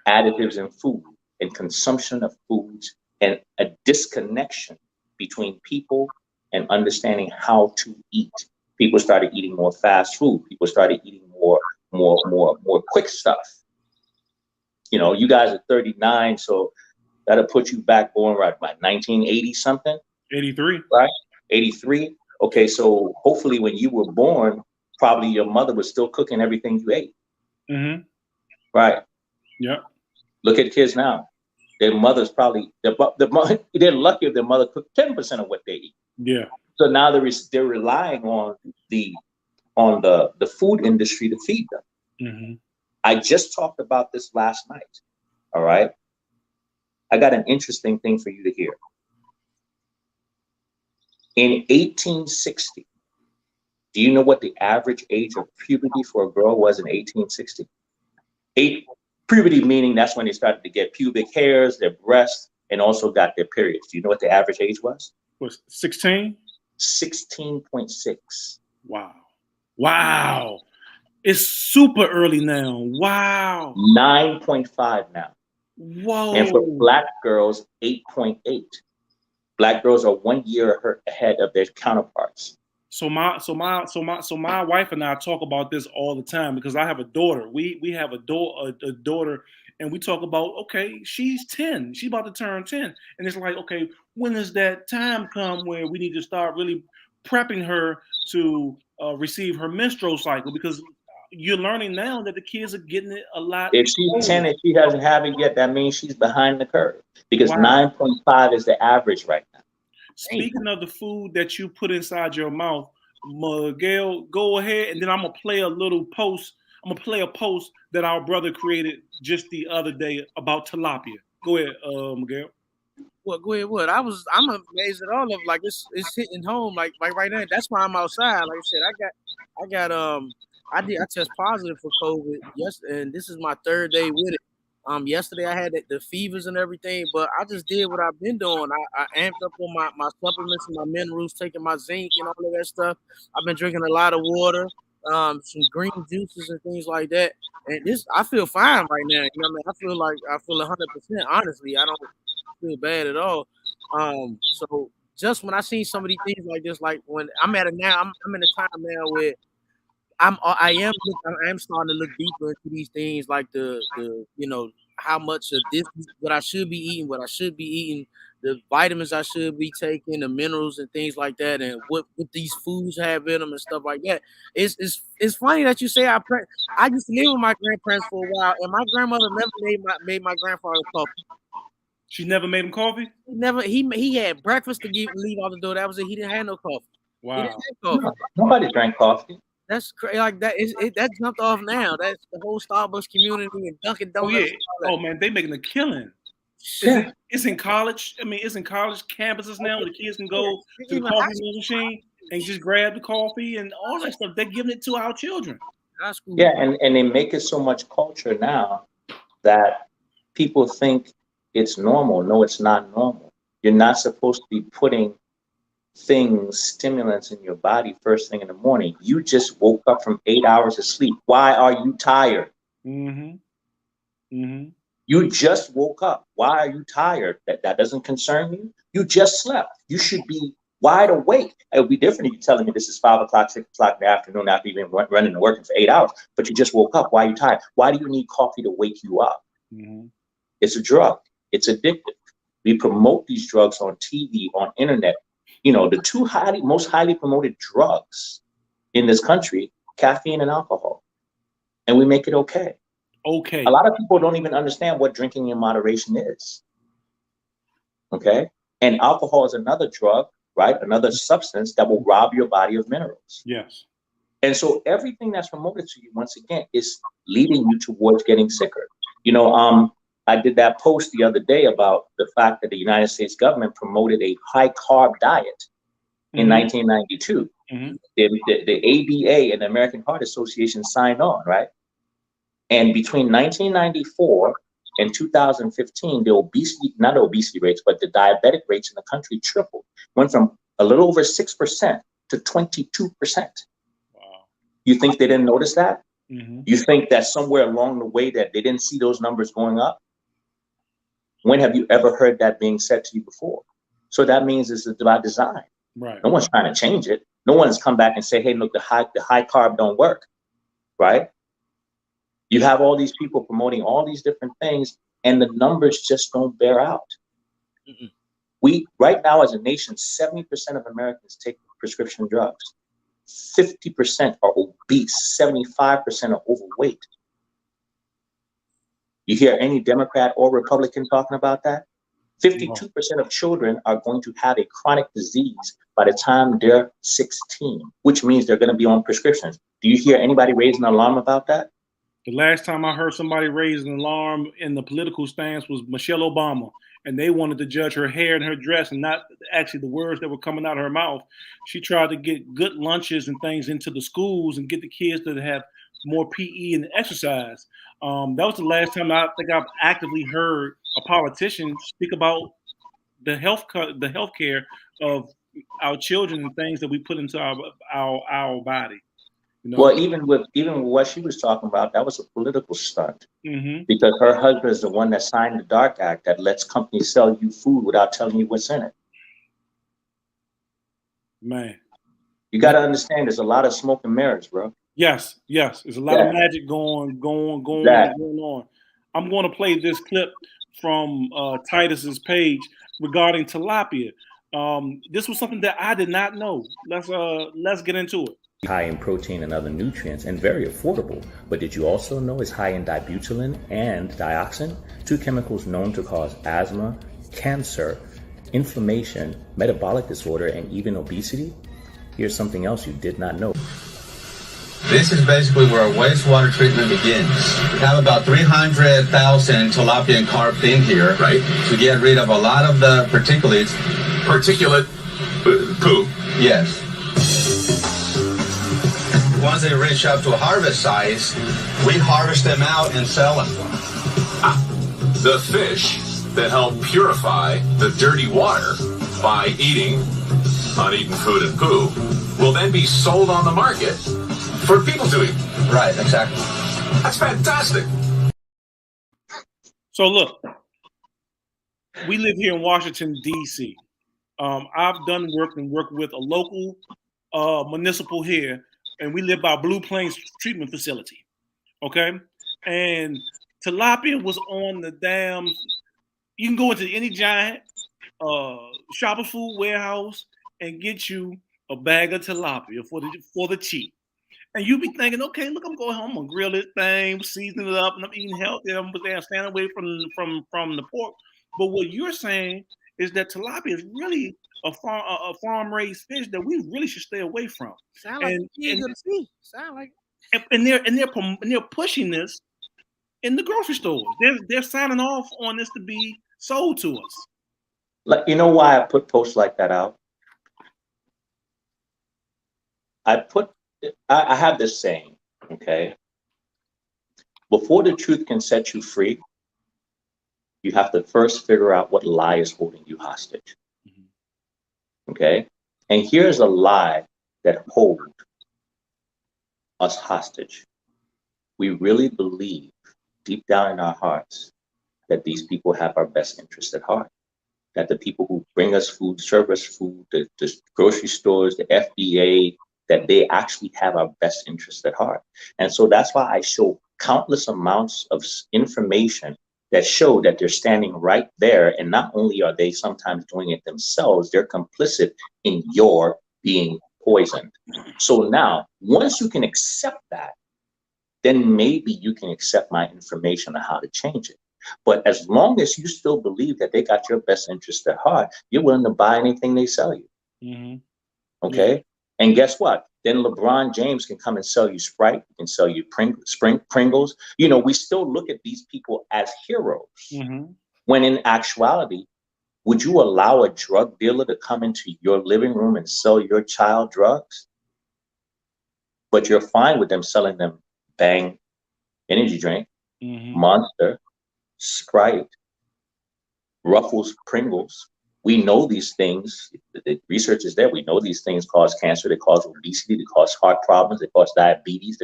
Additives in food and consumption of foods and a disconnection between people and understanding how to eat. People started eating more fast food. People started eating more quick stuff. You guys are 39, so that'll put you back born right by 1980 something. 83. Right? 83. Okay, so hopefully when you were born, probably your mother was still cooking everything you ate. Mm-hmm. Right. Yep. Look at kids now. Their mothers probably they're lucky if their mother cooked 10% of what they eat. Yeah. So now they're relying on the food industry to feed them. Mm-hmm. I just talked about this last night. All right. I got an interesting thing for you to hear. In 1860, do you know what the average age of puberty for a girl was in 1860? Puberty meaning that's when they started to get pubic hairs, their breasts, and also got their periods. Do you know what the average age was? Was 16? 16.6. Wow. It's super early now. Wow. 9.5 now. Whoa. And for Black girls, 8.8. Black girls are 1 year ahead of their counterparts. So my wife and I talk about this all the time because I have a daughter. We have a daughter, and we talk about, okay, she's 10. She's about to turn 10. And it's like, okay, when does that time come where we need to start really prepping her to receive her menstrual cycle? Because you're learning now that the kids are getting it a lot If she's older. 10 and she hasn't had it yet, that means she's behind the curve, because Wow. 9.5 is the average right now. Speaking of the food that you put inside your mouth, Miguel, go ahead, and then I'm gonna play a little post. I'm gonna play a post that our brother created just the other day about tilapia. Go ahead, Miguel. What? Go ahead. What? I'm amazed at all of like it's hitting home like right now. That's why I'm outside. Like I said, I test positive for COVID. Yes, and this is my third day with it. Yesterday I had the fevers and everything, but I just did what I've been doing. I amped up on my supplements and my minerals, taking my zinc and all of that stuff. I've been drinking a lot of water, some green juices and things like that. And I feel fine right now. You know what I mean? I feel 100%. Honestly, I don't feel bad at all. So just when I see some of these things like this, like when I'm at it now, I'm in a time now where I am starting to look deeper into these things, like the how much of this what I should be eating, what I should be eating, the vitamins I should be taking, the minerals and things like that, and what these foods have in them and stuff like that. It's funny that you say I used to live with my grandparents for a while, and my grandmother never made my grandfather coffee. She never made him coffee? He had breakfast to leave out the door. That was it. He didn't have no coffee. Wow. He didn't have coffee. Nobody drank coffee. That's crazy. Like that that jumped off now. That's the whole Starbucks community and Dunkin' Donuts. Oh yeah. Oh man, they making a killing. Yeah. It's in college. I mean, it's in college campuses now. The kids can go to the coffee machine and just grab the coffee and all that stuff. They're giving it to our children. That's cool. Yeah, and they make it so much culture now that people think it's normal. No, it's not normal. You're not supposed to be putting stimulants in your body first thing in the morning. You just woke up from 8 hours of sleep. Why are you tired? Mm-hmm. Mm-hmm. You just woke up. Why are you tired? That doesn't concern you. You just slept. You should be wide awake. It would be different if you're telling me this is 5 o'clock, 6 o'clock in the afternoon after you've been running and working for 8 hours, but you just woke up. Why are you tired? Why do you need coffee to wake you up? Mm-hmm. It's a drug. It's addictive. We promote these drugs on TV, on internet. You know, the two most highly promoted drugs in this country, caffeine and alcohol. And we make it okay. Okay. A lot of people don't even understand what drinking in moderation is. Okay. And alcohol is another drug, right? Another substance that will rob your body of minerals. Yes. And so everything that's promoted to you, once again, is leading you towards getting sicker. You know, I did that post the other day about the fact that the United States government promoted a high carb diet in 1992. Mm-hmm. The ABA and the American Heart Association signed on, right? And between 1994 and 2015, not the obesity rates, but the diabetic rates in the country tripled, went from a little over 6% to 22%. Wow. You think they didn't notice that? Mm-hmm. You think that somewhere along the way that they didn't see those numbers going up? When have you ever heard that being said to you before? So that means it's by design. Right. No one's trying to change it. No one's come back and say, hey, look, the high carb don't work, right? You have all these people promoting all these different things, and the numbers just don't bear out. Mm-mm. We, right now as a nation, 70% of Americans take prescription drugs. 50% are obese. 75% are overweight. You hear any Democrat or Republican talking about that? 52% of children are going to have a chronic disease by the time they're 16, which means they're going to be on prescriptions. Do you hear anybody raising an alarm about that? The last time I heard somebody raise an alarm in the political stance was Michelle Obama, and they wanted to judge her hair and her dress and not actually the words that were coming out of her mouth. She tried to get good lunches and things into the schools and get the kids to have more PE and exercise. That was the last time I think I've actively heard a politician speak about the health care of our children and things that we put into our body. You know? Well, even with what she was talking about, that was a political stunt. Mm-hmm. Because her husband is the one that signed the DARK Act that lets companies sell you food without telling you what's in it. Man. You got to understand, there's a lot of smoke and mirrors, bro. Yes, there's a lot of magic going on. I'm going to play this clip from Titus's page regarding tilapia. This was something that I did not know. Let's get into it. High in protein and other nutrients and very affordable. But did you also know it's high in dibutylin and dioxin, two chemicals known to cause asthma, cancer, inflammation, metabolic disorder, and even obesity? Here's something else you did not know. This is basically where our wastewater treatment begins. We have about 300,000 tilapia and carp in here, right, to get rid of a lot of the particulates. Particulate poo. Yes. Once they reach up to a harvest size, we harvest them out and sell them. The fish that help purify the dirty water by eating uneaten food and poo will then be sold on the market for people to eat. Right, exactly. That's fantastic. So look, we live here in Washington, D.C. I've done work with a local municipal here, and we live by Blue Plains Treatment Facility. Okay? And tilapia was on the damn, you can go into any giant shopper food warehouse and get you a bag of tilapia for the cheap. And you be thinking, okay, look, I'm going home, I'm gonna grill this thing, season it up, and I'm eating healthy. I'm staying away from the pork. But what you're saying is that tilapia is really a farm raised fish that we really should stay away from. Sound like Sound like. And they're pushing this in the grocery stores. They're signing off on this to be sold to us. Like, you know why I put posts like that out? I have this saying, okay? Before the truth can set you free, you have to first figure out what lie is holding you hostage. Okay? And here's a lie that holds us hostage. We really believe deep down in our hearts that these people have our best interest at heart. That the people who bring us food, serve us food, the grocery stores, the FDA, that they actually have our best interest at heart. And so that's why I show countless amounts of information that show that they're standing right there. And not only are they sometimes doing it themselves, they're complicit in your being poisoned. So now, once you can accept that, then maybe you can accept my information on how to change it. But as long as you still believe that they got your best interest at heart, you're willing to buy anything they sell you. Mm-hmm. Okay? Yeah. And guess what? Then LeBron James can come and sell you Sprite, can sell you Pringles. You know, we still look at these people as heroes. Mm-hmm. When in actuality, would you allow a drug dealer to come into your living room and sell your child drugs? But you're fine with them selling them Bang energy drink, mm-hmm. Monster, Sprite, Ruffles, Pringles. We know these things. The research is there. We know these things cause cancer. They cause obesity. They cause heart problems. They cause diabetes.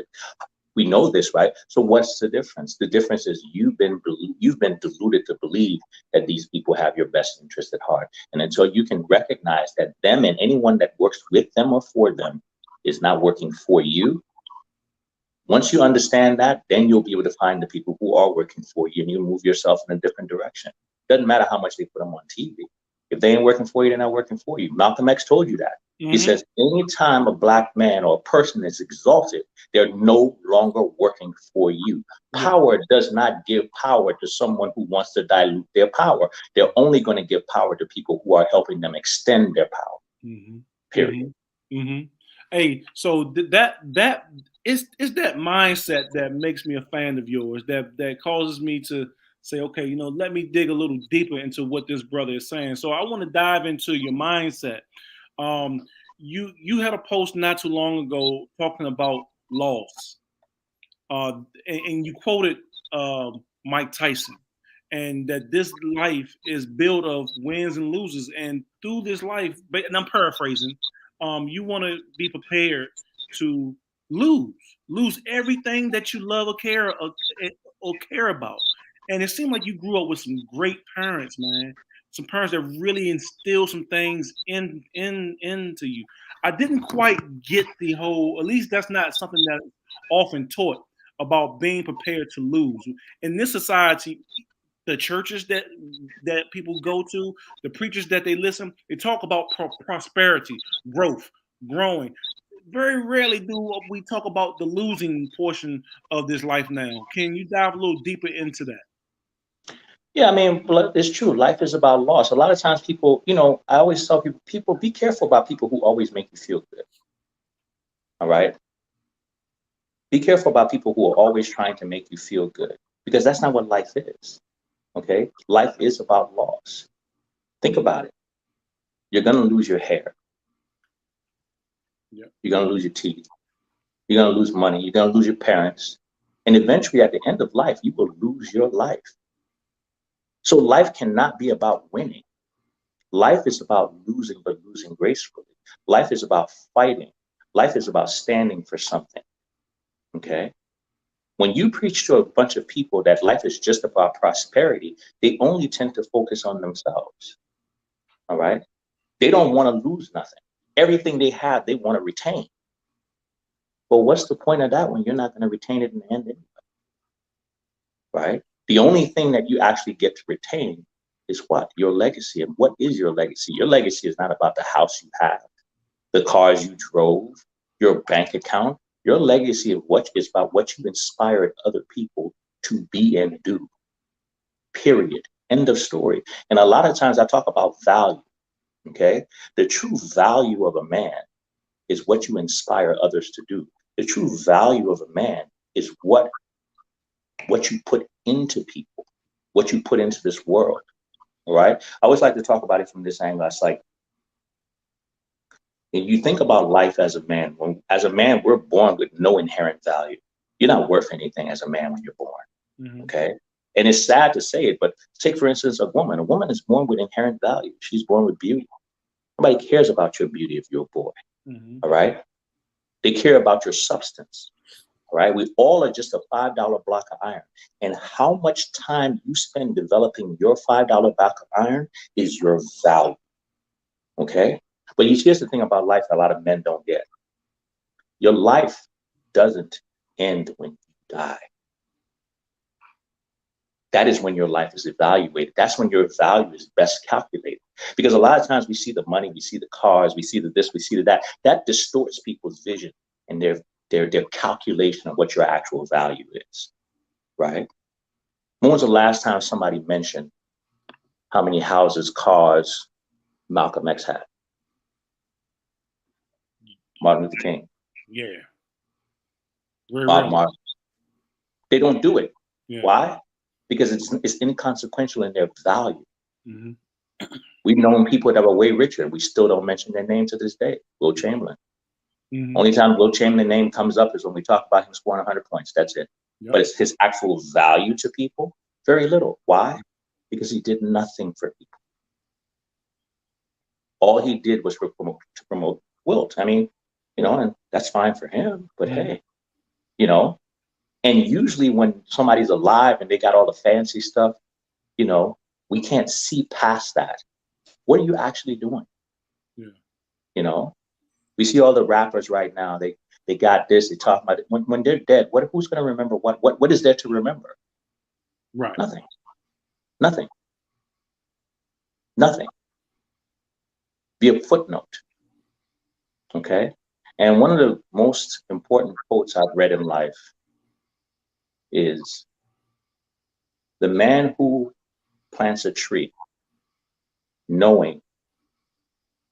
We know this, right? So what's the difference? The difference is you've been deluded to believe that these people have your best interest at heart. And until you can recognize that them and anyone that works with them or for them is not working for you, once you understand that, then you'll be able to find the people who are working for you, and you move yourself in a different direction. Doesn't matter how much they put them on TV. If they ain't working for you, they're not working for you. Malcolm X told you that. Mm-hmm. He says, anytime a black man or a person is exalted, they're no longer working for you. Power does not give power to someone who wants to dilute their power. They're only going to give power to people who are helping them extend their power. Mm-hmm. Period. Mm-hmm. Hey, so that is that mindset that makes me a fan of yours, that causes me to say, okay, you know, let me dig a little deeper into what this brother is saying. So I want to dive into your mindset. You had a post not too long ago talking about loss, and you quoted Mike Tyson, and that this life is built of wins and losers, and through this life, and I'm paraphrasing, you want to be prepared to lose everything that you love or care about. And it seemed like you grew up with some great parents, man. some parents that really instill some things into you. I didn't quite get the whole, at least that's not something that's often taught about being prepared to lose. In this society, the churches that people go to, the preachers that they listen, they talk about prosperity, growth, growing. Very rarely do we talk about the losing portion of this life now. Can you dive a little deeper into that? Yeah, I mean, it's true. Life is about loss. A lot of times people, I always tell people, be careful about people who always make you feel good. All right? Be careful about people who are always trying to make you feel good, because that's not what life is. Okay? Life is about loss. Think about it. You're going to lose your hair. Yep. You're going to lose your teeth. You're going to lose money. You're going to lose your parents. And eventually, at the end of life, you will lose your life. So life cannot be about winning. Life is about losing, but losing gracefully. Life is about fighting. Life is about standing for something. Okay? When you preach to a bunch of people that life is just about prosperity, they only tend to focus on themselves. All right? They don't want to lose nothing. Everything they have, they want to retain. But what's the point of that when you're not going to retain it in the end anyway? Right? The only thing that you actually get to retain is what? Your legacy. And what is your legacy? Your legacy is not about the house you have, the cars you drove, your bank account. Your legacy is about what you inspired other people to be and do. Period. End of story. And a lot of times I talk about value. Okay? The true value of a man is what you inspire others to do. The true value of a man is what you put into people, what you put into this world. All right. I always like to talk about it from this angle. It's like, if you think about life as a man, as a man, we're born with no inherent value. You're not worth anything as a man when you're born. Mm-hmm. Okay. And it's sad to say it, but take, for instance, a woman. A woman is born with inherent value. She's born with beauty. Nobody cares about your beauty if you're a boy. Mm-hmm. All right. They care about your substance. Right? We all are just a $5 block of iron. And how much time you spend developing your $5 block of iron is your value. Okay? But here's the thing about life a lot of men don't get. Your life doesn't end when you die. That is when your life is evaluated. That's when your value is best calculated. Because a lot of times we see the money, we see the cars, we see the this, we see the that. That distorts people's vision and their calculation of what your actual value is, right? When was the last time somebody mentioned how many houses, cars Malcolm X had? Martin Luther King. Yeah. Bob Marley. They don't do it. Yeah. Why? Because it's inconsequential in their value. Mm-hmm. We've known people that were way richer, and we still don't mention their name to this day. Will Chamberlain. Mm-hmm. Only time Will Chamberlain's name comes up is when we talk about him scoring 100 points. That's it. Yep. But it's his actual value to people, very little. Why? Because he did nothing for people. All he did was to promote Wilt. I mean, and that's fine for him. But hey, and usually when somebody's alive and they got all the fancy stuff, we can't see past that. What are you actually doing? Yeah. We see all the rappers right now. They got this. They talk about it. When they're dead, who's going to remember what is there to remember? Right. Nothing. Be a footnote. Okay. And one of the most important quotes I've read in life is, the man who plants a tree knowing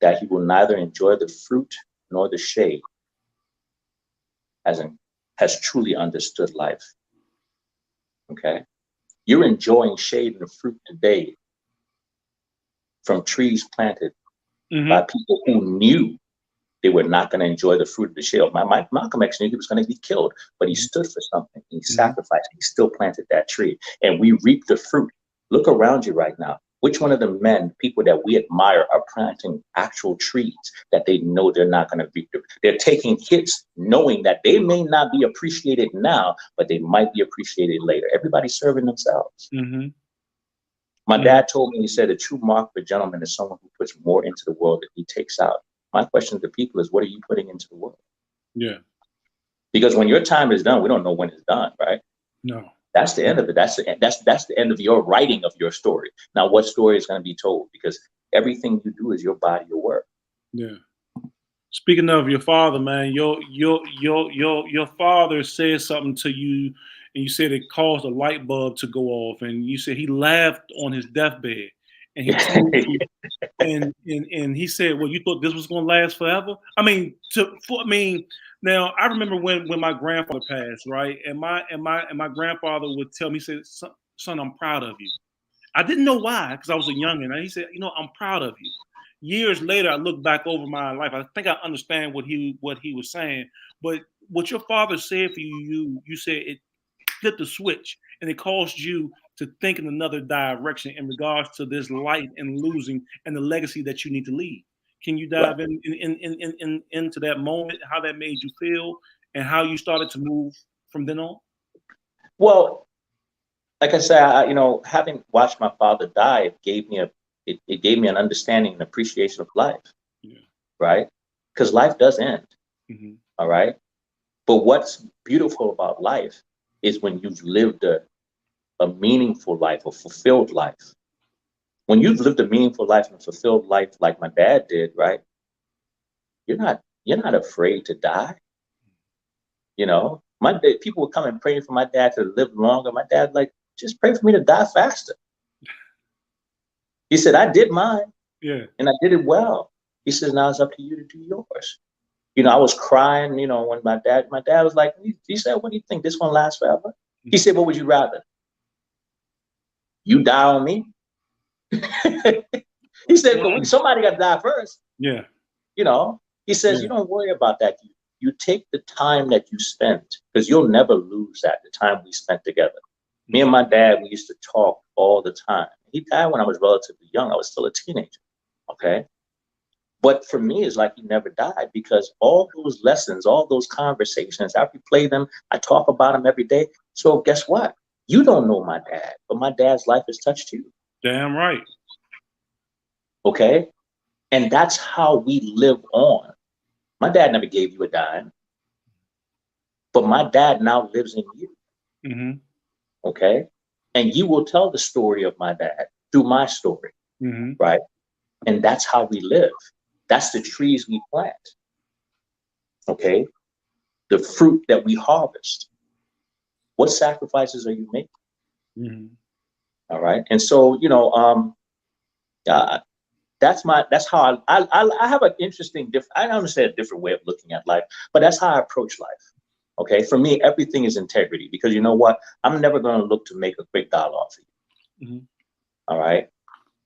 that he will neither enjoy the fruit nor the shade has truly understood life. Okay? You're enjoying shade and fruit today from trees planted by people who knew they were not going to enjoy the fruit of the shade. Malcolm X knew he was going to be killed, but he stood for something. He sacrificed. He still planted that tree. And we reap the fruit. Look around you right now. Which one of the people that we admire are planting actual trees that they know they're not going to reap? They're taking hits knowing that they may not be appreciated now, but they might be appreciated later. Everybody's serving themselves. Mm-hmm. My dad told me, he said, a true mark of a gentleman is someone who puts more into the world than he takes out. My question to people is, what are you putting into the world? Yeah. Because when your time is done, we don't know when it's done, right? No. That's the end of it. That's the end of your writing of your story. Now, what story is going to be told? Because everything you do is your body of work. Yeah. Speaking of your father, man, your father said something to you, and you said it caused a light bulb to go off, and you said he laughed on his deathbed, and he told you, and he said, "Well, you thought this was going to last forever?" I mean, now I remember when my grandfather passed, right, and my grandfather would tell me, he said, "Son, I'm proud of you." I didn't know why, because I was a youngin'. And he said, "I'm proud of you." Years later, I look back over my life. I think I understand what he was saying. But what your father said for you said it flipped the switch, and it caused you to think in another direction in regards to this life and losing and the legacy that you need to leave. Can you dive into that moment, how that made you feel, and how you started to move from then on? Well, like I said, having watched my father die, it gave me an understanding and appreciation of life, right? Because life does end, all right? But what's beautiful about life is when you've lived a meaningful life, a fulfilled life. When you've lived a meaningful life and a fulfilled life like my dad did, right? You're not afraid to die. People would come and pray for my dad to live longer. My dad, just pray for me to die faster. He said, I did mine. Yeah. And I did it well. He says, now it's up to you to do yours. I was crying, when my dad was like, he said, what do you think? This one lasts forever? He said, what would you rather? You die on me? He said, but somebody got to die first. Yeah. He says, you don't worry about that. You take the time that you spent, because you'll never lose that, the time we spent together. Me and my dad, we used to talk all the time. He died when I was relatively young. I was still a teenager. Okay. But for me, it's like he never died, because all those lessons, all those conversations, I replay them. I talk about them every day. So guess what? You don't know my dad, but my dad's life has touched you. Damn right. Okay. And that's how we live on. My dad never gave you a dime, but my dad now lives in you. Mm-hmm. Okay. And you will tell the story of my dad through my story. Mm-hmm. Right. And that's how we live. That's the trees we plant. Okay. The fruit that we harvest. What sacrifices are you making? Mm-hmm. All right. And so, that's how I have an interesting, I understand a different way of looking at life, but that's how I approach life. Okay. For me, everything is integrity, because you know what? I'm never going to look to make a quick dollar off of you. Mm-hmm. All right.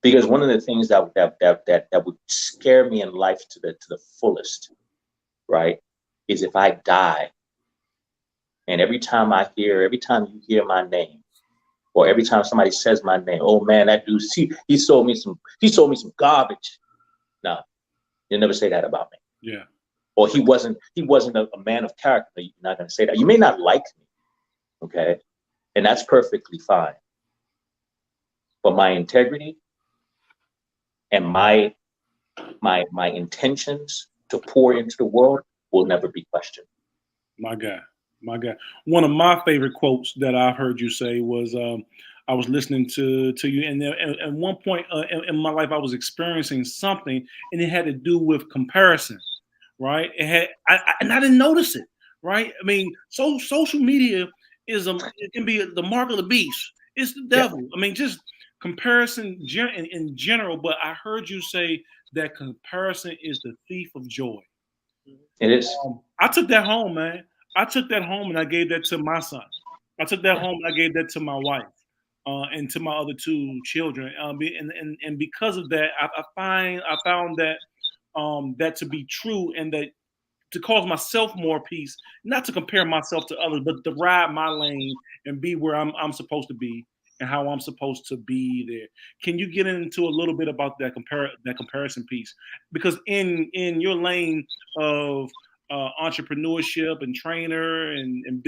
Because one of the things that would scare me in life to the fullest, right, is if I die, and every time you hear my name, or every time somebody says my name, oh man, that dude, he sold me some garbage. No, you'll never say that about me. Yeah. Or he wasn't a man of character. You're not going to say that. You may not like me, okay, and that's perfectly fine. But my integrity and my intentions to pour into the world will never be questioned. My guy. One of my favorite quotes that I've heard you say was, I was listening to you, and at one point in my life, I was experiencing something, and it had to do with comparison, right? And I didn't notice it, right? I mean, so social media it can be the mark of the beast. It's the devil. Yeah. I mean, just comparison in general. But I heard you say that comparison is the thief of joy. It is. I took that home, man. I took that home and I gave that to my son. I took that home and I gave that to my wife and to my other two children. And because of that, I found that that to be true, and that to cause myself more peace, not to compare myself to others, but to ride my lane and be where I'm supposed to be and how I'm supposed to be there. Can you get into a little bit about that comparison piece? Because in your lane of entrepreneurship and trainer and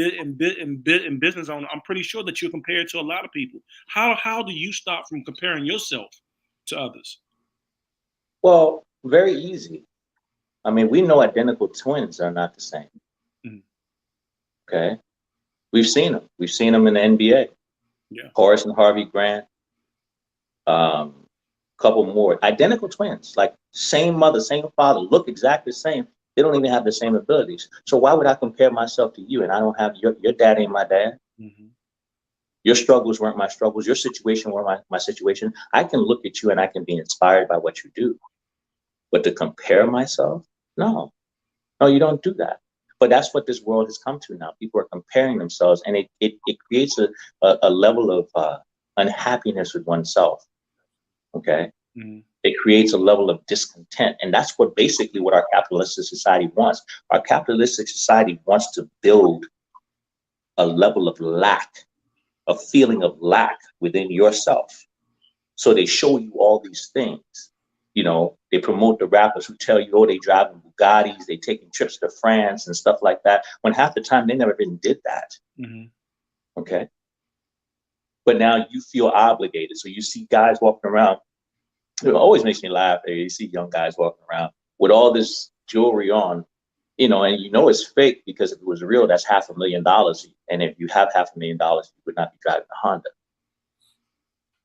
business owner, I'm pretty sure that you're compared to a lot of people. How do you stop from comparing yourself to others? Well, very easy. I mean, we know identical twins are not the same. Mhm. Okay. We've seen them. We've seen them in the NBA. Yeah. Horace and Harvey Grant. Couple more. Identical twins, like same mother, same father, look exactly the same. They don't even have the same abilities. So why would I compare myself to you? And I don't have your dad ain't my dad. Mm-hmm. Your struggles weren't my struggles. Your situation weren't my situation. I can look at you and I can be inspired by what you do. But to compare myself, no, you don't do that. But that's what this world has come to now. People are comparing themselves, and it creates a level of unhappiness with oneself. Okay. Mm-hmm. It creates a level of discontent. And that's what our capitalistic society wants. Our capitalistic society wants to build a level of lack, a feeling of lack within yourself. So they show you all these things. You know, they promote the rappers who tell you, oh, they driving Bugattis, they taking trips to France and stuff like that, when half the time they never even did that. Mm-hmm. Okay. But now you feel obligated. So you see guys walking around. It always makes me laugh. You see young guys walking around with all this jewelry on, you know, and you know it's fake, because if it was real, that's $500,000. And if you have $500,000, you would not be driving a Honda.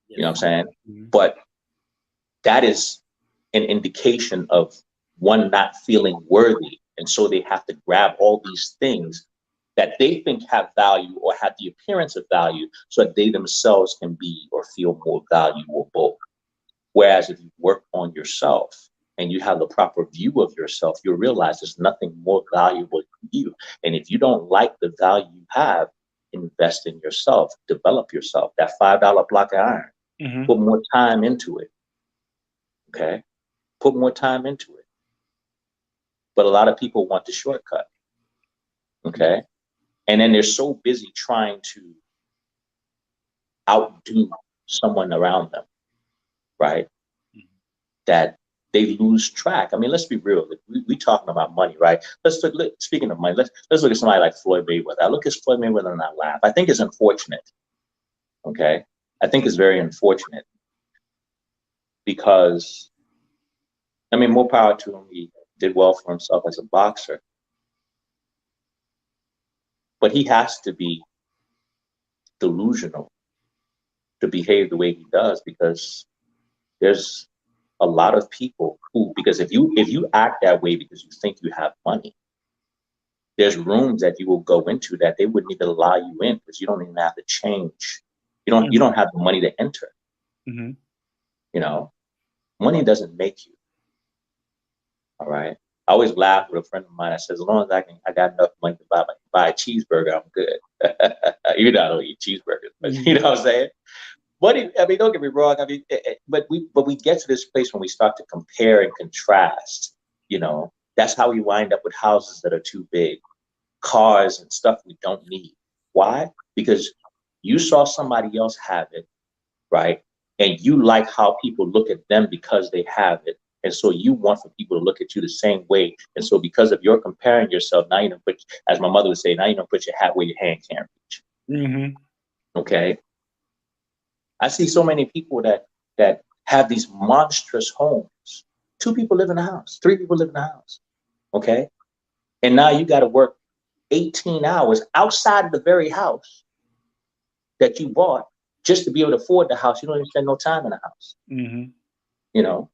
You know what I'm saying? Mm-hmm. But that is an indication of one not feeling worthy. And so they have to grab all these things that they think have value or have the appearance of value, so that they themselves can be or feel more valuable. Whereas if you work on yourself and you have the proper view of yourself, you'll realize there's nothing more valuable than you. And if you don't like the value you have, invest in yourself, develop yourself. That $5 block of iron, Mm-hmm. put more time into it. Okay. Put more time into it. But a lot of people want the shortcut. Okay. And then they're so busy trying to outdo someone around them, right? That they lose track. I mean, let's be real. We talking about money, right? Speaking of money, let's look at somebody like Floyd Mayweather. I look at Floyd Mayweather and I laugh. I think it's unfortunate. Okay. I think it's very unfortunate, because, I mean, more power to him. He did well for himself as a boxer. But he has to be delusional to behave the way he does, because there's a lot of people who, because if you act that way because you think you have money, there's rooms that you will go into that they wouldn't even allow you in, because you don't even have to change. You don't have the money to enter. Mm-hmm. You know, money doesn't make you. All right. I always laugh with a friend of mine. I said, as long as I got enough money to buy a cheeseburger, I'm good. You know, I don't eat cheeseburgers, but you know what I'm saying? Money, I mean, don't get me wrong. I mean, but we get to this place when we start to compare and contrast. You know, that's how we wind up with houses that are too big, cars and stuff we don't need. Why? Because you saw somebody else have it, right? And you like how people look at them because they have it. And so you want for people to look at you the same way. And so because of your comparing yourself, now you don't put, as my mother would say, now you don't put your hat where your hand can't reach. Mm-hmm. Okay. I see so many people that have these monstrous homes. 2 people live in a house, 3 people live in a house. Okay. And now you got to work 18 hours outside of the very house that you bought just to be able to afford the house. You don't even spend no time in the house. Mm-hmm. You know.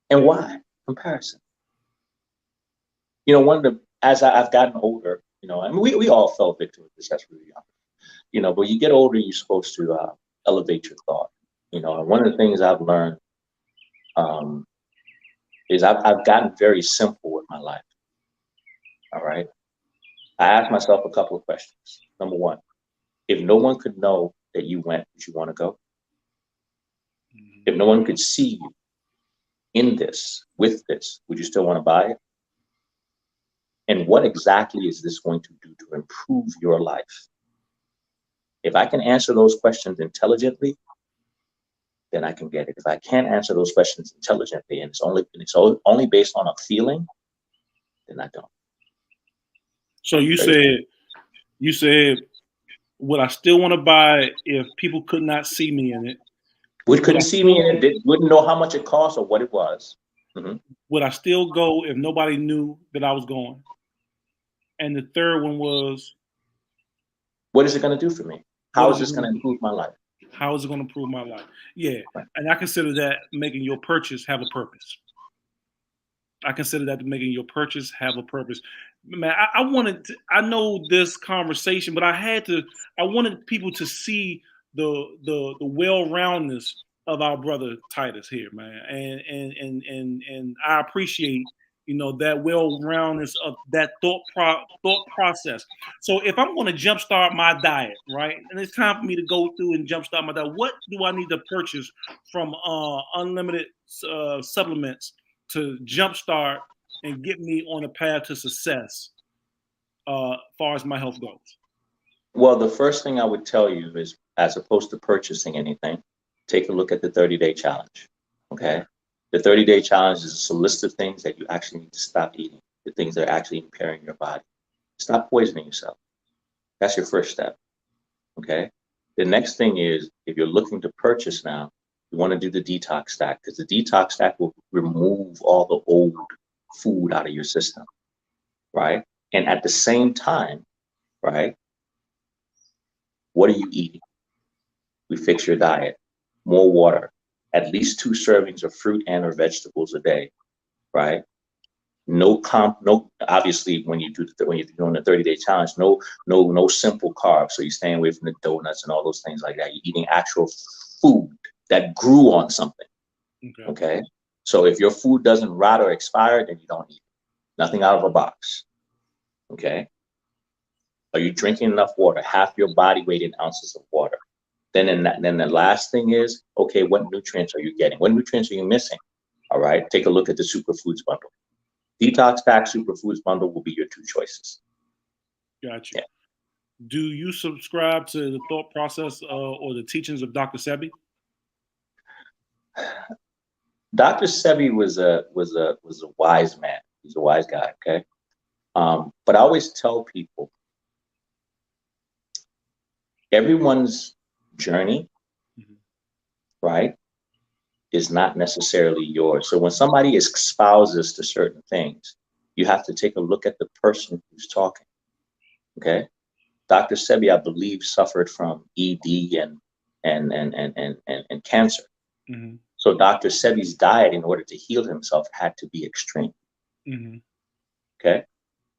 And why? Comparison. You know, as I've gotten older, you know, I mean, we all fell victim of this as we were young. You know, but you get older, you're supposed to elevate your thought. You know, and one of the things I've learned is I've gotten very simple with my life. All right. I asked myself a couple of questions. Number one, if no one could know that you went, would you want to go? If no one could see you in this, with this, would you still want to buy it? And what exactly is this going to do to improve your life? If I can answer those questions intelligently, then I can get it. If I can't answer those questions intelligently, and it's only based on a feeling, then I don't. So you said, would I still want to buy it if people could not see me in it? Couldn't see me in it, wouldn't know how much it cost or what it was. Mm-hmm. Would I still go if nobody knew that I was going? And the third one was, what is it going to do for me? How is this going to improve my life? How is it going to improve my life? Yeah. Right. And I consider that making your purchase have a purpose. I consider that making your purchase have a purpose. Man, I know this conversation, but I wanted people to see the well-roundedness of our brother Titus here, man. And I appreciate, that well-roundedness of that thought process. So if I'm going to jumpstart my diet, right, and it's time for me to go through and jumpstart my diet, what do I need to purchase from Unlimited supplements to jumpstart and get me on a path to success far as my health goes? Well, the first thing I would tell you is, as opposed to purchasing anything, take a look at the 30-day challenge, okay? The 30-day challenge is a list of things that you actually need to stop eating, the things that are actually impairing your body. Stop poisoning yourself. That's your first step, okay? The next thing is, if you're looking to purchase now, you want to do the Detox Stack, because the Detox Stack will remove all the old food out of your system, right? And at the same time, right, what are you eating? We fix your diet. More water, at least 2 servings of fruit and or vegetables a day, right? No, obviously when you're doing the 30-day challenge, no simple carbs. So you're staying away from the donuts and all those things like that. You're eating actual food that grew on something. Okay. So if your food doesn't rot or expire, then you don't eat it. Nothing out of a box. Okay. Are you drinking enough water? Half your body weight in ounces of water. Then the last thing is, okay, what nutrients are you getting? What nutrients are you missing? All right. Take a look at the superfoods bundle. Detox Stack superfoods bundle will be your 2 choices. Gotcha. Yeah. Do you subscribe to the thought process or the teachings of Dr. Sebi? Dr. Sebi was a wise man. He's a wise guy. Okay. But I always tell people, everyone's journey, right, is not necessarily yours. So when somebody espouses to certain things, you have to take a look at the person who's talking. Okay. Dr. Sebi, I believe, suffered from ED and cancer. Mm-hmm. So Dr. Sebi's diet, in order to heal himself, had to be extreme. Mm-hmm. Okay.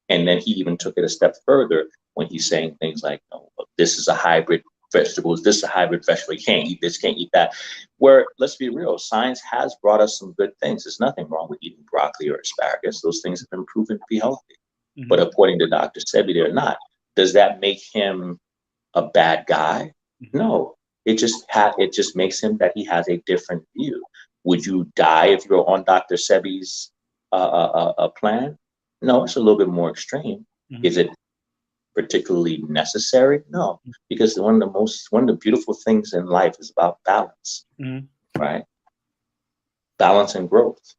And then he even took it a step further when he's saying things like, oh, this is a hybrid vegetables, this is a hybrid vegetable, you can't eat this, can't eat that. Where, let's be real, science has brought us some good things. There's nothing wrong with eating broccoli or asparagus. Those things have been proven to be healthy. Mm-hmm. But according to Dr. Sebi, they're not. Does that make him a bad guy? Mm-hmm. No. It just makes him that he has a different view. Would you die if you're on Dr. Sebi's plan? No, it's a little bit more extreme. Mm-hmm. Is it particularly necessary? No, because one of the beautiful things in life is about balance, right? Balance and growth.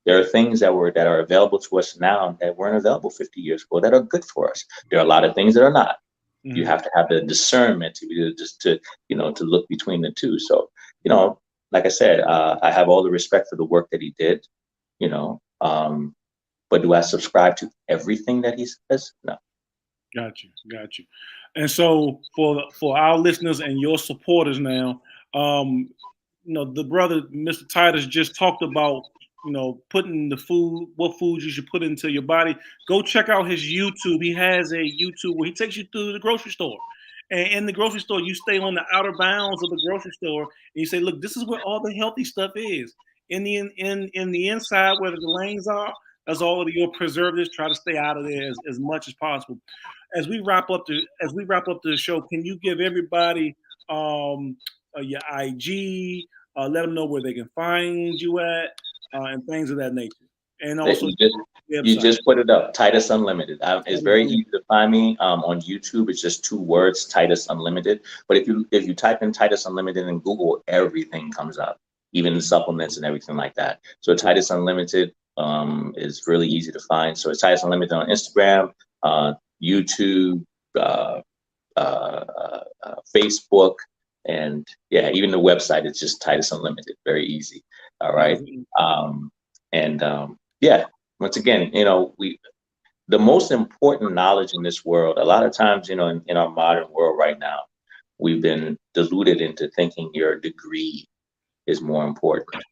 There are things that are available to us now that weren't available 50 years ago that are good for us. There are a lot of things that are not. Mm-hmm. You have to have the discernment to look between the two. So, like I said, I have all the respect for the work that he did, but do I subscribe to everything that he says? No. Got you. And so for our listeners and your supporters now, the brother, Mr. Titus, just talked about, putting what foods you should put into your body. Go check out his YouTube. He has a YouTube where he takes you through the grocery store. And in the grocery store, you stay on the outer bounds of the grocery store and you say, look, this is where all the healthy stuff is. In the inside where the lanes are, that's all of your preservatives. Try to stay out of there as much as possible. As we wrap up the show, can you give everybody your IG, let them know where they can find you at, and things of that nature. And also, you just put it up, Titus Unlimited. It's very easy to find me on YouTube. It's just 2 words, Titus Unlimited. But if you type in Titus Unlimited in Google, everything comes up, even the supplements and everything like that. So Titus Unlimited is really easy to find. So it's Titus Unlimited on Instagram, YouTube, Facebook, and even the website. It's just Titus Unlimited. Very easy. All right. Once again, the most important knowledge in this world, a lot of times, in our modern world right now, we've been deluded into thinking your degree is more important,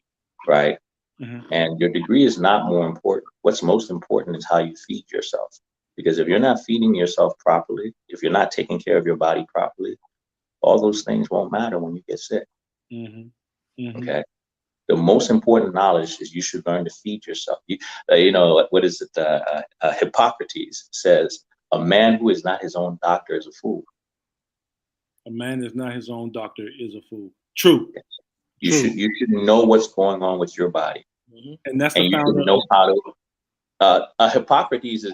right? Mm-hmm. And your degree is not more important. What's most important is how you feed yourself. Because if you're not feeding yourself properly, if you're not taking care of your body properly, all those things won't matter when you get sick. Mm-hmm. Mm-hmm. Okay. The most important knowledge is you should learn to feed yourself. What is it? Hippocrates says, a man who is not his own doctor is a fool. A man is not his own doctor is a fool. True. You should know what's going on with your body. Mm-hmm. And that's the you founder. should know how to. Hippocrates is,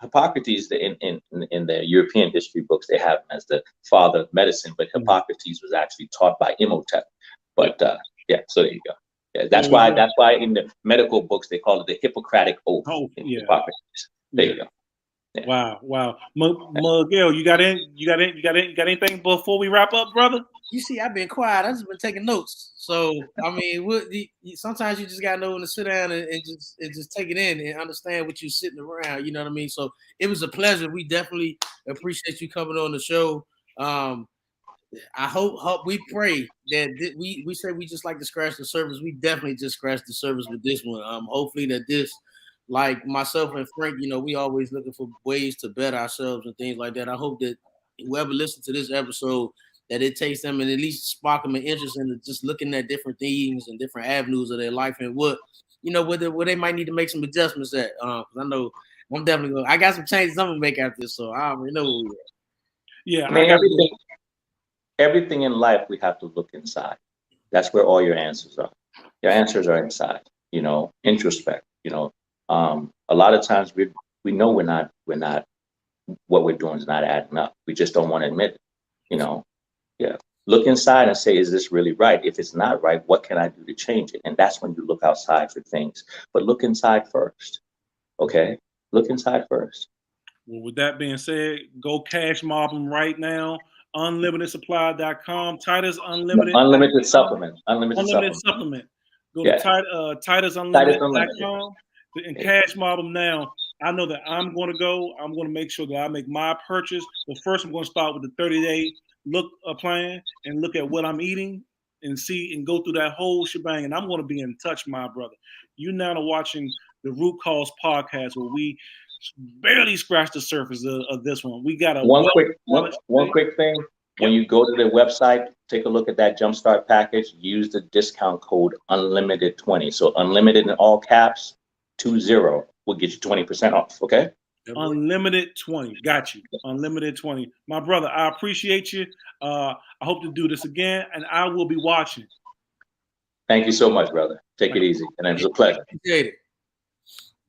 Hippocrates in the European history books, they have him as the father of medicine, but Hippocrates was actually taught by Imhotep. But so there you go. Yeah, that's why in the medical books they call it the Hippocratic Oath. Hippocrates. There you go. Yeah. Wow. Miguel, you got anything before we wrap up, brother? You see, I've been quiet. I've just been taking notes. So I mean, sometimes you just gotta know when to sit down and just take it in and understand what you're sitting around. You know what I mean? So it was a pleasure. We definitely appreciate you coming on the show. I hope we pray that we say we just like to scratch the surface. We definitely just scratched the surface with this one. Hopefully that this, like myself and Frank, we always looking for ways to better ourselves and things like that. I hope that whoever listens to this episode, that it takes them and at least spark them an interest in just looking at different things and different avenues of their life and where they might need to make some adjustments at. Because I know I'm definitely I got some changes I'm gonna make after this, so I already know where we're at. Yeah, I mean, everything in life we have to look inside. That's where all your answers are. Your answers are inside. Introspect. A lot of times we know we're not what we're doing is not adding up. We just don't want to admit it. Look inside and say, is this really right? If it's not right, what can I do to change it? And that's when you look outside for things. But look inside first. Okay? Look inside first. Well, with that being said, go cash mob them right now. UnlimitedSupply.com. Titus Unlimited. Unlimited supplement. Unlimited supplement. Go to TITUSUNLIMITED.com and cash mob them now. I know that I'm going to go. I'm going to make sure that I make my purchase. But first, I'm going to start with the 30-day look plan and look at what I'm eating and see and go through that whole shebang. And I'm going to be in touch, my brother. You now are watching the Root Cause podcast where we barely scratch the surface of this one. We got one quick thing. When you go to the website, take a look at that Jumpstart package. Use the discount code Unlimited20. So Unlimited in all caps, 20 will get you 20% off. Okay. Unlimited 20. Got you. Unlimited 20. My brother, I appreciate you. I hope to do this again, and I will be watching. Thank you so much, brother. Take it easy. And it was a pleasure. Appreciate it.